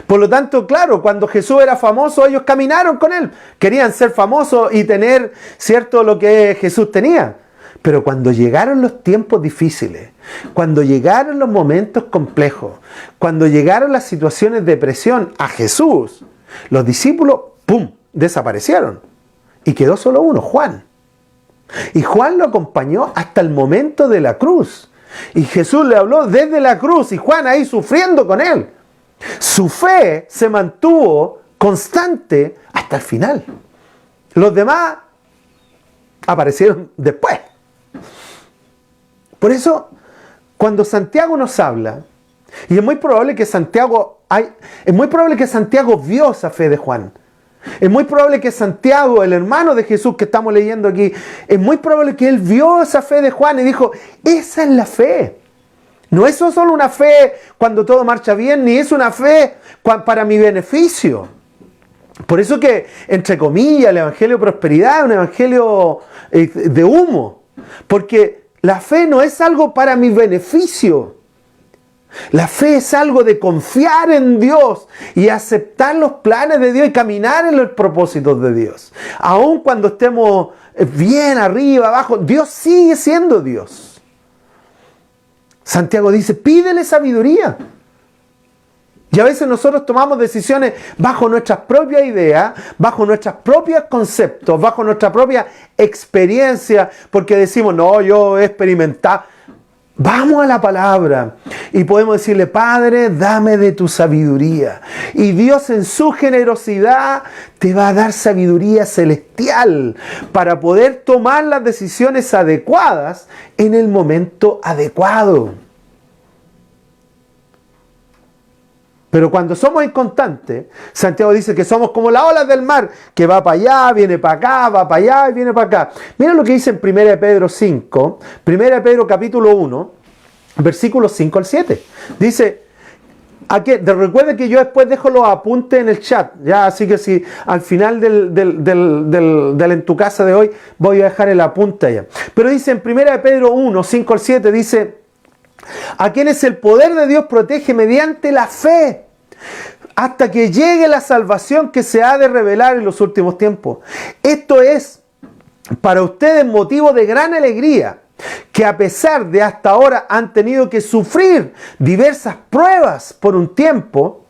Por lo tanto, claro, cuando Jesús era famoso, ellos caminaron con Él. Querían ser famosos y tener, cierto, lo que Jesús tenía. Pero cuando llegaron los tiempos difíciles, cuando llegaron los momentos complejos, cuando llegaron las situaciones de presión a Jesús, los discípulos, ¡pum!, desaparecieron. Y quedó solo uno, Juan. Y Juan lo acompañó hasta el momento de la cruz. Y Jesús le habló desde la cruz y Juan ahí sufriendo con él. Su fe se mantuvo constante hasta el final. Los demás aparecieron después. Por eso, cuando Santiago nos habla, y es muy probable que Santiago vio esa fe de Juan. Es muy probable que Santiago, el hermano de Jesús que estamos leyendo aquí, es muy probable que él vio esa fe de Juan y dijo, esa es la fe. No es solo una fe cuando todo marcha bien, ni es una fe para mi beneficio. Por eso que, entre comillas, el evangelio de prosperidad es un evangelio de humo. Porque la fe no es algo para mi beneficio. La fe es algo de confiar en Dios y aceptar los planes de Dios y caminar en los propósitos de Dios. Aun cuando estemos bien arriba, abajo, Dios sigue siendo Dios. Santiago dice, pídele sabiduría. Y a veces nosotros tomamos decisiones bajo nuestras propias ideas, bajo nuestros propios conceptos, bajo nuestra propia experiencia, porque decimos, no, yo he experimentado. Vamos a la palabra y podemos decirle, Padre, dame de tu sabiduría. Y Dios en su generosidad te va a dar sabiduría celestial para poder tomar las decisiones adecuadas en el momento adecuado. Pero cuando somos inconstantes, Santiago dice que somos como las olas del mar, que va para allá, viene para acá, va para allá y viene para acá. Mira lo que dice en 1 Pedro 5, 1 Pedro capítulo 1, versículos 5 al 7. Dice, recuerden que yo después dejo los apuntes en el chat, ya, así que si al final del en tu casa de hoy voy a dejar el apunte allá. Pero dice en 1 Pedro 1, 5 al 7, dice, a quienes el poder de Dios protege mediante la fe, hasta que llegue la salvación que se ha de revelar en los últimos tiempos. Esto es para ustedes motivo de gran alegría, que a pesar de hasta ahora han tenido que sufrir diversas pruebas por un tiempo,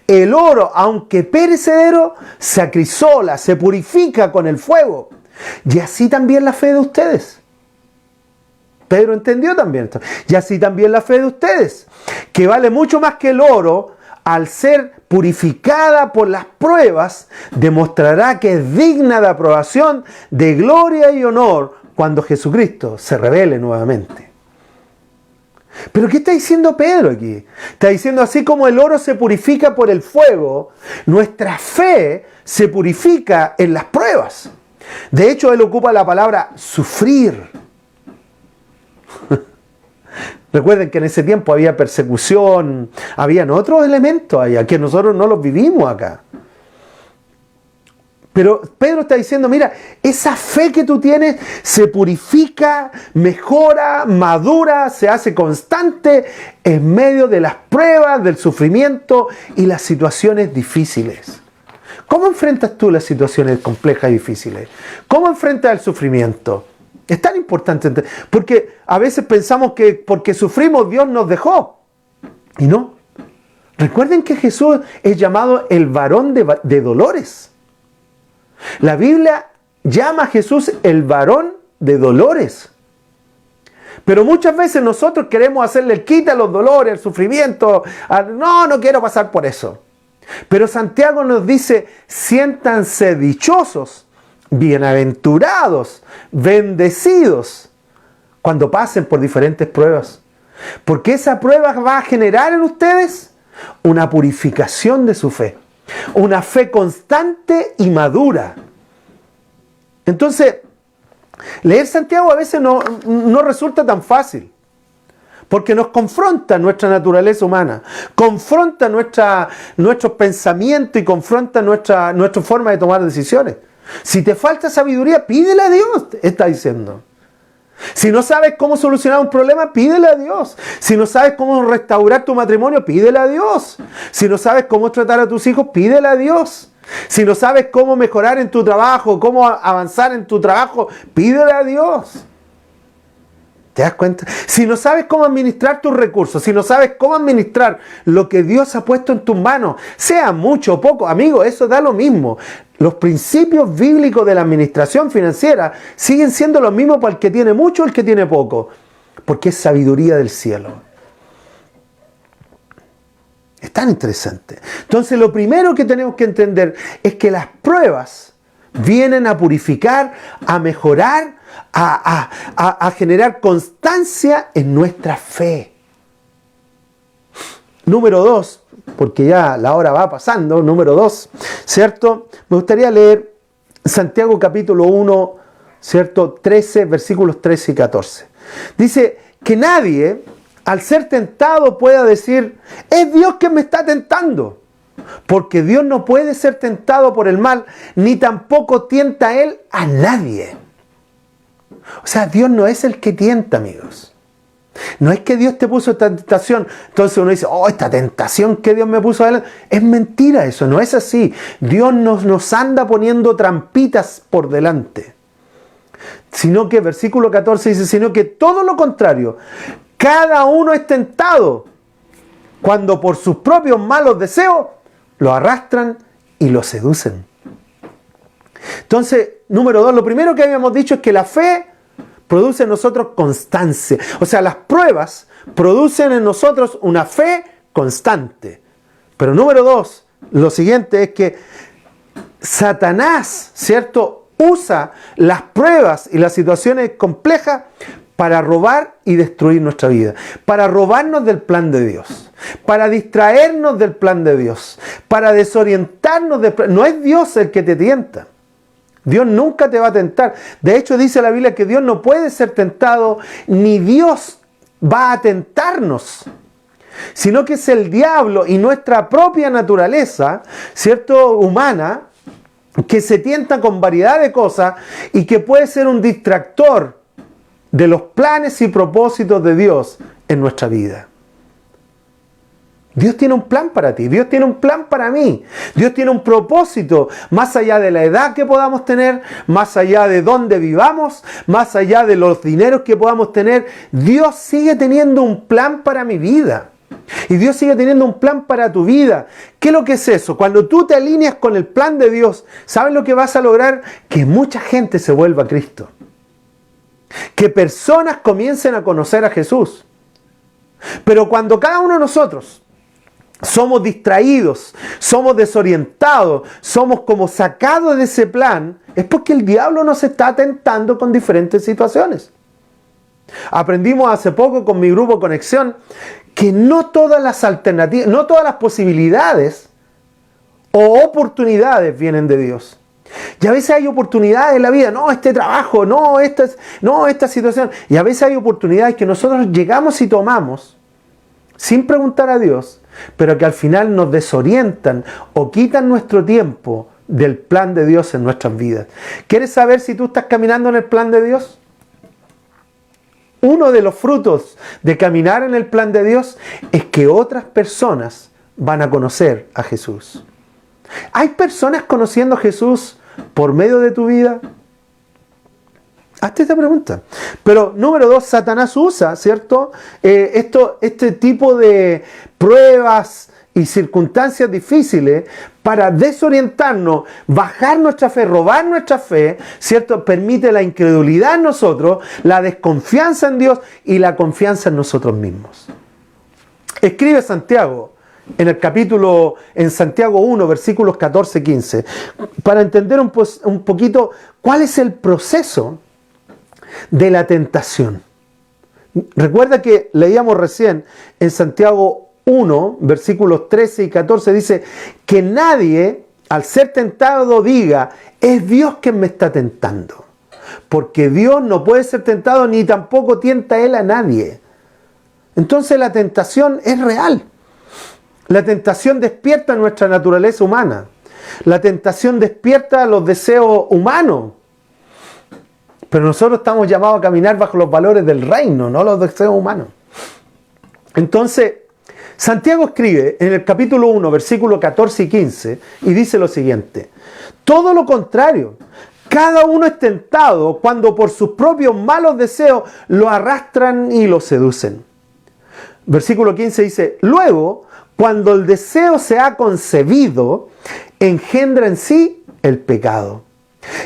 el oro, aunque perecedero, se acrisola, se purifica con el fuego. Y así también la fe de ustedes. Pedro entendió también esto. Y así también la fe de ustedes, que vale mucho más que el oro, al ser purificada por las pruebas, demostrará que es digna de aprobación, de gloria y honor, cuando Jesucristo se revele nuevamente. ¿Pero qué está diciendo Pedro aquí? Está diciendo, así como el oro se purifica por el fuego, nuestra fe se purifica en las pruebas. De hecho, él ocupa la palabra sufrir. Recuerden que en ese tiempo había persecución, habían otros elementos allá que nosotros no los vivimos acá. Pero Pedro está diciendo, mira, esa fe que tú tienes se purifica, mejora, madura, se hace constante en medio de las pruebas, del sufrimiento y las situaciones difíciles. ¿Cómo enfrentas tú las situaciones complejas y difíciles? ¿Cómo enfrentas el sufrimiento? Es tan importante, porque a veces pensamos que porque sufrimos Dios nos dejó. Y no. Recuerden que Jesús es llamado el varón de dolores. La Biblia llama a Jesús el varón de dolores. Pero muchas veces nosotros queremos hacerle el quite a los dolores, el sufrimiento. No quiero pasar por eso. Pero Santiago nos dice, siéntanse dichosos, bienaventurados, bendecidos, cuando pasen por diferentes pruebas. Porque esa prueba va a generar en ustedes una purificación de su fe. Una fe constante y madura. Entonces, leer Santiago a veces no resulta tan fácil. Porque nos confronta nuestra naturaleza humana, confronta nuestros pensamientos y confronta nuestra forma de tomar decisiones. Si te falta sabiduría, pídele a Dios, está diciendo. Si no sabes cómo solucionar un problema, pídele a Dios. Si no sabes cómo restaurar tu matrimonio, pídele a Dios. Si no sabes cómo tratar a tus hijos, pídele a Dios. Si no sabes cómo mejorar en tu trabajo, cómo avanzar en tu trabajo, pídele a Dios. ¿Te das cuenta? Si no sabes cómo administrar tus recursos, si no sabes cómo administrar lo que Dios ha puesto en tus manos, sea mucho o poco, amigo, eso da lo mismo. Los principios bíblicos de la administración financiera siguen siendo los mismos para el que tiene mucho o el que tiene poco, porque es sabiduría del cielo. Es tan interesante. Entonces, lo primero que tenemos que entender es que las pruebas vienen a purificar, a mejorar, a generar constancia en nuestra fe. Número 2, porque ya la hora va pasando, número 2, ¿cierto? Me gustaría leer Santiago capítulo 1, ¿cierto? 13, versículos 13 y 14. Dice que nadie, al ser tentado, pueda decir, es Dios que me está tentando. Porque Dios no puede ser tentado por el mal, ni tampoco tienta Él a nadie. O sea, Dios no es el que tienta, amigos. No es que Dios te puso esta tentación. Entonces uno dice, esta tentación que Dios me puso adelante. Es mentira eso, no es así. Dios nos anda poniendo trampitas por delante. Sino que, versículo 14 dice, sino que todo lo contrario. Cada uno es tentado cuando por sus propios malos deseos lo arrastran y lo seducen. Entonces, número 2, lo primero que habíamos dicho es que la fe produce en nosotros constancia. O sea, las pruebas producen en nosotros una fe constante. Pero número 2, lo siguiente es que Satanás, ¿cierto?, usa las pruebas y las situaciones complejas para robar y destruir nuestra vida, para robarnos del plan de Dios, para distraernos del plan de Dios, para desorientarnos del plan. No es Dios el que te tienta. Dios nunca te va a tentar. De hecho, dice la Biblia que Dios no puede ser tentado, ni Dios va a tentarnos, sino que es el diablo y nuestra propia naturaleza, ¿cierto?, humana, que se tienta con variedad de cosas y que puede ser un distractor de los planes y propósitos de Dios en nuestra vida. Dios tiene un plan para ti, Dios tiene un plan para mí, Dios tiene un propósito más allá de la edad que podamos tener, más allá de dónde vivamos, más allá de los dineros que podamos tener. Dios sigue teniendo un plan para mi vida y Dios sigue teniendo un plan para tu vida. ¿Qué es lo que es eso? Cuando tú te alineas con el plan de Dios, ¿sabes lo que vas a lograr? Que mucha gente se vuelva a Cristo, que personas comiencen a conocer a Jesús. Pero cuando cada uno de nosotros somos distraídos, somos desorientados, somos como sacados de ese plan, es porque el diablo nos está tentando con diferentes situaciones. Aprendimos hace poco con mi grupo Conexión que no todas las alternativas, no todas las posibilidades o oportunidades vienen de Dios. Y a veces hay oportunidades en la vida, este trabajo, esta situación. Y a veces hay oportunidades que nosotros llegamos y tomamos sin preguntar a Dios, pero que al final nos desorientan o quitan nuestro tiempo del plan de Dios en nuestras vidas. ¿Quieres saber si tú estás caminando en el plan de Dios? Uno de los frutos de caminar en el plan de Dios es que otras personas van a conocer a Jesús. ¿Hay personas conociendo a Jesús por medio de tu vida? Hazte esta pregunta. Pero número 2, Satanás usa, ¿cierto? Este tipo de pruebas y circunstancias difíciles para desorientarnos, bajar nuestra fe, robar nuestra fe, ¿cierto? Permite la incredulidad en nosotros, la desconfianza en Dios y la confianza en nosotros mismos. Escribe Santiago en Santiago 1, versículos 14-15, para entender un poquito cuál es el proceso de la tentación. Recuerda que leíamos recién en Santiago 1, versículos 13 y 14, dice que nadie al ser tentado diga, es Dios quien me está tentando. Porque Dios no puede ser tentado ni tampoco tienta Él a nadie. Entonces la tentación es real. La tentación despierta nuestra naturaleza humana. La tentación despierta los deseos humanos. Pero nosotros estamos llamados a caminar bajo los valores del reino, no los deseos humanos. Entonces, Santiago escribe en el capítulo 1, versículos 14 y 15, y dice lo siguiente: todo lo contrario, cada uno es tentado cuando por sus propios malos deseos lo arrastran y lo seducen. Versículo 15 dice: luego, cuando el deseo se ha concebido, engendra en sí el pecado.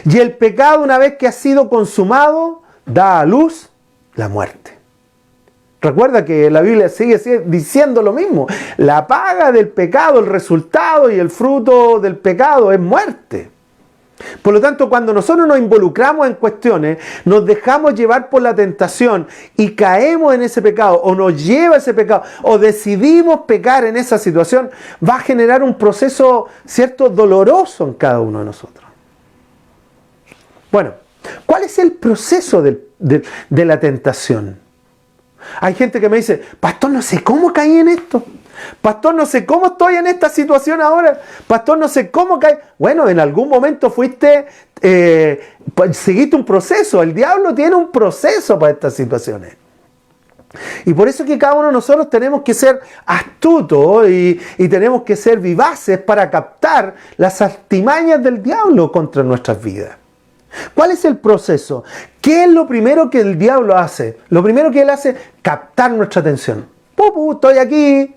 Y el pecado, una vez que ha sido consumado, da a luz la muerte. Recuerda que la Biblia sigue diciendo lo mismo. La paga del pecado, el resultado y el fruto del pecado es muerte. Por lo tanto, cuando nosotros nos involucramos en cuestiones, nos dejamos llevar por la tentación y caemos en ese pecado, o nos lleva ese pecado, o decidimos pecar en esa situación, va a generar un proceso, ¿cierto?, doloroso en cada uno de nosotros. Bueno, ¿cuál es el proceso de la tentación? Hay gente que me dice, pastor, no sé cómo caí en esto. Pastor, no sé cómo estoy en esta situación ahora. Pastor, no sé cómo caí. Bueno, en algún momento seguiste un proceso. El diablo tiene un proceso para estas situaciones. Y por eso es que cada uno de nosotros tenemos que ser astutos y tenemos que ser vivaces para captar las artimañas del diablo contra nuestras vidas. ¿Cuál es el proceso? ¿Qué es lo primero que el diablo hace? Lo primero que él hace es captar nuestra atención. Estoy aquí.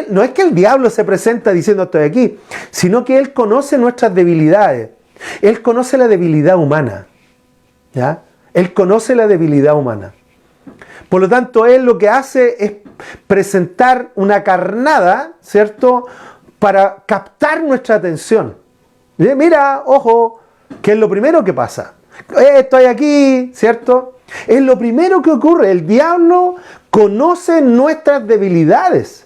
No es que el diablo se presenta diciendo estoy aquí, sino que él conoce nuestras debilidades. Él conoce la debilidad humana. ¿Ya? Él conoce la debilidad humana. Por lo tanto, él lo que hace es presentar una carnada, ¿cierto?, para captar nuestra atención. Mira, ojo, ¿qué es lo primero que pasa? Estoy aquí, ¿cierto? Es lo primero que ocurre. El diablo conoce nuestras debilidades.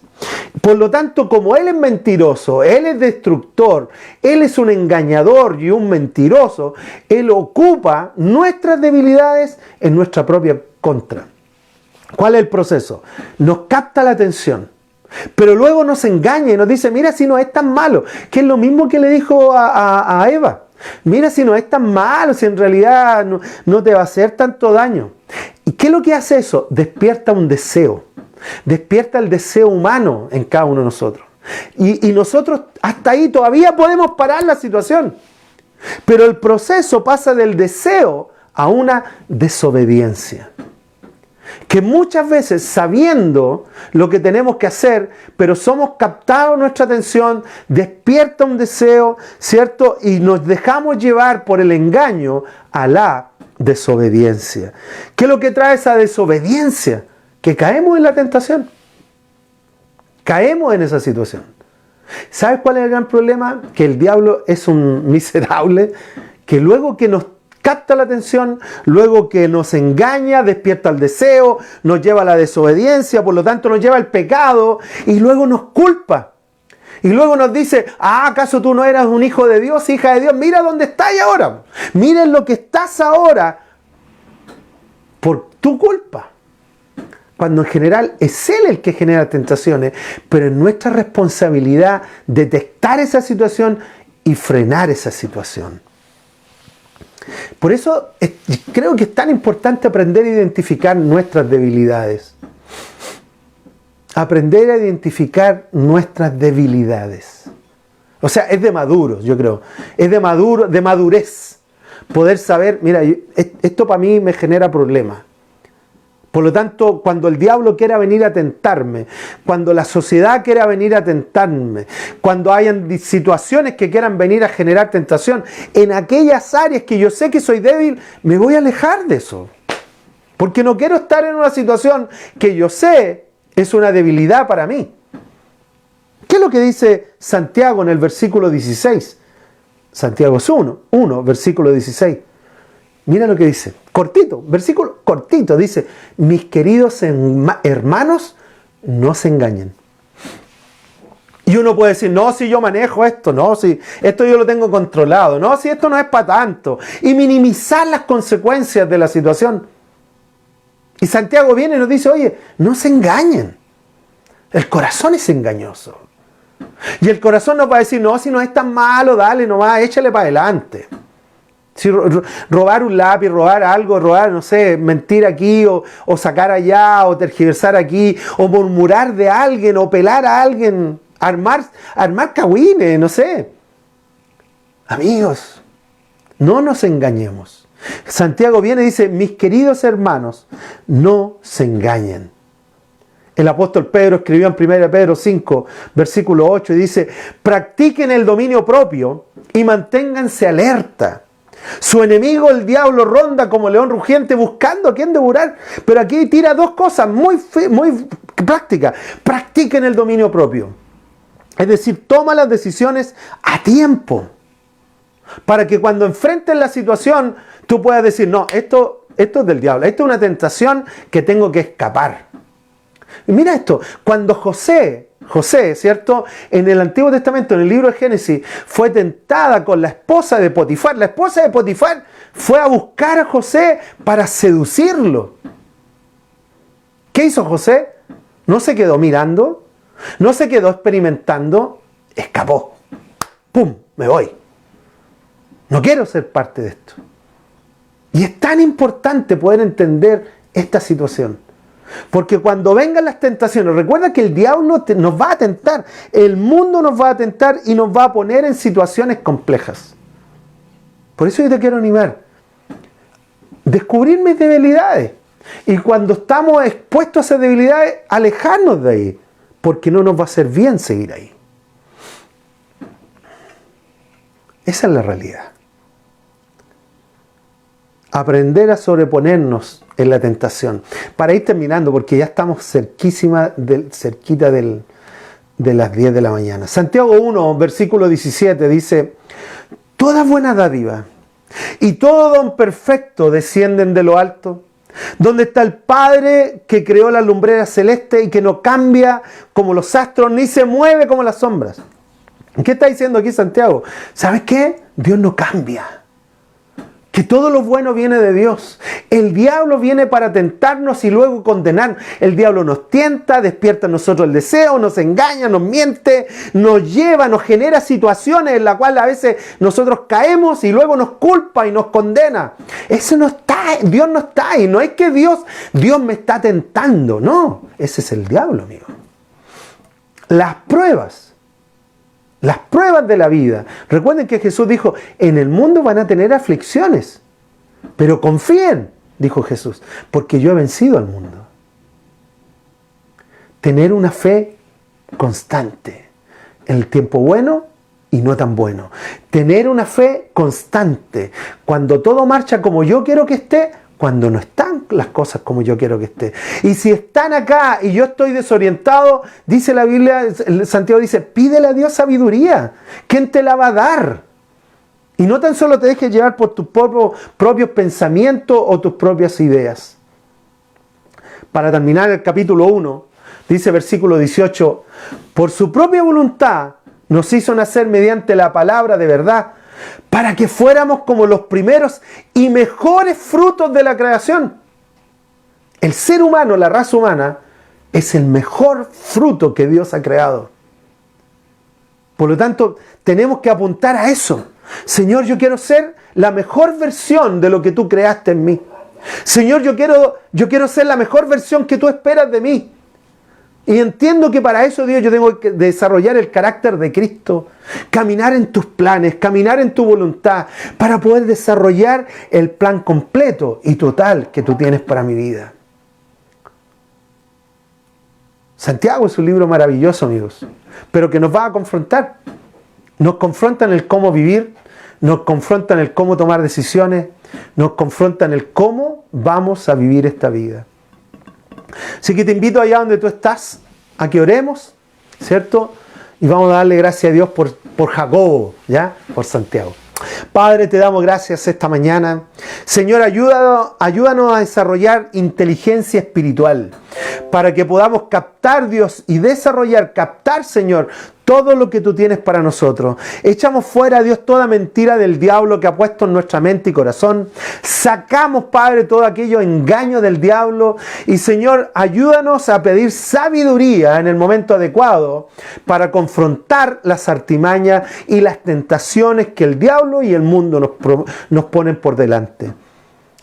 Por lo tanto, como él es mentiroso, él es destructor, él es un engañador y un mentiroso, él ocupa nuestras debilidades en nuestra propia contra. ¿Cuál es el proceso? Nos capta la atención, pero luego nos engaña y nos dice, mira si no es tan malo, que es lo mismo que le dijo a Eva. Mira si no es tan malo, si en realidad no te va a hacer tanto daño. ¿Y qué es lo que hace eso? Despierta un deseo. Despierta el deseo humano en cada uno de nosotros. Y nosotros hasta ahí todavía podemos parar la situación. Pero el proceso pasa del deseo a una desobediencia. Que muchas veces, sabiendo lo que tenemos que hacer, pero somos captados nuestra atención, despierta un deseo, ¿cierto? Y nos dejamos llevar por el engaño a la desobediencia. ¿Qué es lo que trae esa desobediencia? Que caemos en la tentación. Caemos en esa situación. ¿Sabes cuál es el gran problema? Que el diablo es un miserable que luego que nos capta la atención, luego que nos engaña, despierta el deseo, nos lleva a la desobediencia, por lo tanto nos lleva al pecado y luego nos culpa. Y luego nos dice, ¿acaso tú no eras un hijo de Dios, hija de Dios? Mira dónde estás ahora. Mira en lo que estás ahora por tu culpa. Cuando en general es Él el que genera tentaciones, pero es nuestra responsabilidad detectar esa situación y frenar esa situación. Por eso creo que es tan importante aprender a identificar nuestras debilidades. Aprender a identificar nuestras debilidades. O sea, es de maduros, yo creo. Es de madurez. Poder saber, mira, esto para mí me genera problemas. Por lo tanto, cuando el diablo quiera venir a tentarme, cuando la sociedad quiera venir a tentarme, cuando hayan situaciones que quieran venir a generar tentación, en aquellas áreas que yo sé que soy débil, me voy a alejar de eso. Porque no quiero estar en una situación que yo sé es una debilidad para mí. ¿Qué es lo que dice Santiago en el versículo 16? Santiago es 1, versículo 16. Mira lo que dice, cortito, versículo cortito, dice, mis queridos hermanos, no se engañen. Y uno puede decir, no, si yo manejo esto, no, si esto yo lo tengo controlado, no, si esto no es para tanto. Y minimizar las consecuencias de la situación. Y Santiago viene y nos dice, oye, no se engañen. El corazón es engañoso. Y el corazón nos va a decir, no, si no es tan malo, dale nomás, échale para adelante. Si robar un lápiz, robar algo, no sé, mentir aquí o sacar allá, o tergiversar aquí, o murmurar de alguien, o pelar a alguien, armar cagüines, no sé. Amigos, no nos engañemos. Santiago viene y dice, mis queridos hermanos, no se engañen. El apóstol Pedro escribió en 1 Pedro 5, versículo 8, y dice, practiquen el dominio propio y manténganse alerta. Su enemigo, el diablo, ronda como león rugiente buscando a quien devorar. Pero aquí tira dos cosas muy prácticas. Practiquen el dominio propio. Es decir, toma las decisiones a tiempo. Para que cuando enfrentes la situación, tú puedas decir, no, esto es del diablo. Esto es una tentación que tengo que escapar. Y mira esto, cuando José, ¿cierto? En el Antiguo Testamento, en el libro de Génesis, fue tentada con la esposa de Potifar. La esposa de Potifar fue a buscar a José para seducirlo. ¿Qué hizo José? No se quedó mirando, no se quedó experimentando, escapó. ¡Pum! Me voy. No quiero ser parte de esto. Y es tan importante poder entender esta situación. Porque cuando vengan las tentaciones, recuerda que el diablo nos va a tentar, el mundo nos va a tentar y nos va a poner en situaciones complejas. Por eso yo te quiero animar. Descubrir mis debilidades. Y cuando estamos expuestos a esas debilidades, alejarnos de ahí. Porque no nos va a hacer bien seguir ahí. Esa es la realidad. Aprender a sobreponernos en la tentación. Para ir terminando, porque ya estamos cerquita de las 10 de la mañana. Santiago 1, versículo 17 dice, toda buena dádiva y todo don perfecto descienden de lo alto, donde está el Padre que creó la lumbrera celeste y que no cambia como los astros ni se mueve como las sombras. ¿Qué está diciendo aquí Santiago? ¿Sabes qué? Dios no cambia. Que todo lo bueno viene de Dios. El diablo viene para tentarnos y luego condenar. El diablo nos tienta, despierta en nosotros el deseo, nos engaña, nos miente, nos lleva, nos genera situaciones en las cuales a veces nosotros caemos y luego nos culpa y nos condena. Eso no está, Dios no está ahí. No es que Dios me está tentando. No, ese es el diablo, amigo. Las pruebas de la vida. Recuerden que Jesús dijo, en el mundo van a tener aflicciones, pero confíen, dijo Jesús, porque yo he vencido al mundo. Tener una fe constante en el tiempo bueno y no tan bueno. Tener una fe constante cuando todo marcha como yo quiero que esté, cuando no están las cosas como yo quiero que esté. Y si están acá y yo estoy desorientado, dice la Biblia, Santiago dice, pídele a Dios sabiduría. ¿Quién te la va a dar? Y no tan solo te dejes llevar por tus propios pensamientos o tus propias ideas. Para terminar el capítulo 1, dice versículo 18, por su propia voluntad nos hizo nacer mediante la palabra de verdad, para que fuéramos como los primeros y mejores frutos de la creación. El ser humano, la raza humana, es el mejor fruto que Dios ha creado. Por lo tanto, tenemos que apuntar a eso. Señor, yo quiero ser la mejor versión de lo que tú creaste en mí. Señor, yo quiero ser la mejor versión que tú esperas de mí. Y entiendo que para eso, Dios, yo tengo que desarrollar el carácter de Cristo, caminar en tus planes, caminar en tu voluntad, para poder desarrollar el plan completo y total que tú tienes para mi vida. Santiago es un libro maravilloso, amigos, pero que nos va a confrontar. Nos confronta en el cómo vivir, nos confronta en el cómo tomar decisiones, nos confronta en el cómo vamos a vivir esta vida. Así que te invito allá donde tú estás a que oremos, ¿cierto? Y vamos a darle gracias a Dios por Jacobo, ¿ya? Por Santiago. Padre, te damos gracias esta mañana. Señor, ayúdanos a desarrollar inteligencia espiritual para que podamos captar, Dios, y captar, Señor, todo lo que tú tienes para nosotros. Echamos fuera, Dios, toda mentira del diablo que ha puesto en nuestra mente y corazón. Sacamos, Padre, todo aquello engaño del diablo. Y, Señor, ayúdanos a pedir sabiduría en el momento adecuado para confrontar las artimañas y las tentaciones que el diablo y el mundo nos ponen por delante.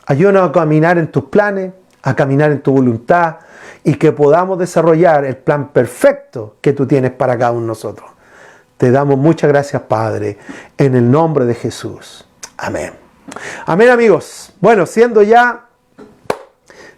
Ayúdanos a caminar en tus planes, a caminar en tu voluntad, y que podamos desarrollar el plan perfecto que tú tienes para cada uno de nosotros. Te damos muchas gracias, Padre, en el nombre de Jesús. Amén. Amén, amigos. Bueno, siendo ya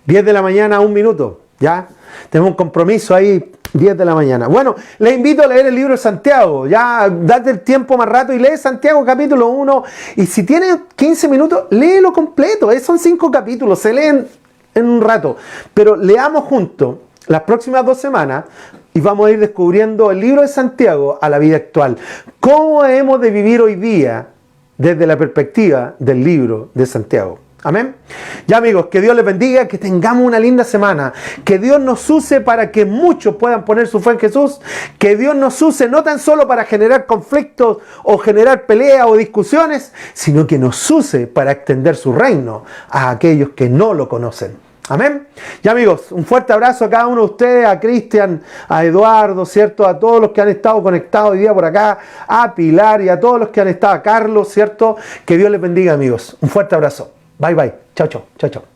10 de la mañana, 1 minuto, ya tenemos un compromiso ahí, 10 de la mañana. Bueno, les invito a leer el libro de Santiago. Ya date el tiempo más rato y lee Santiago capítulo 1. Y si tienes 15 minutos, léelo completo. Son 5 capítulos, se leen en un rato, pero leamos juntos las próximas 2 semanas y vamos a ir descubriendo el libro de Santiago a la vida actual. ¿Cómo hemos de vivir hoy día desde la perspectiva del libro de Santiago? Amén. Ya, amigos, que Dios les bendiga, que tengamos una linda semana, que Dios nos use para que muchos puedan poner su fe en Jesús, que Dios nos use no tan solo para generar conflictos o generar peleas o discusiones, sino que nos use para extender su reino a aquellos que no lo conocen. Amén. Ya, amigos, un fuerte abrazo a cada uno de ustedes, a Cristian, a Eduardo, ¿cierto? A todos los que han estado conectados hoy día por acá, a Pilar y a todos los que han estado, a Carlos, ¿cierto? Que Dios les bendiga, amigos. Un fuerte abrazo. Bye, bye. Chao, chao. Chao, chao.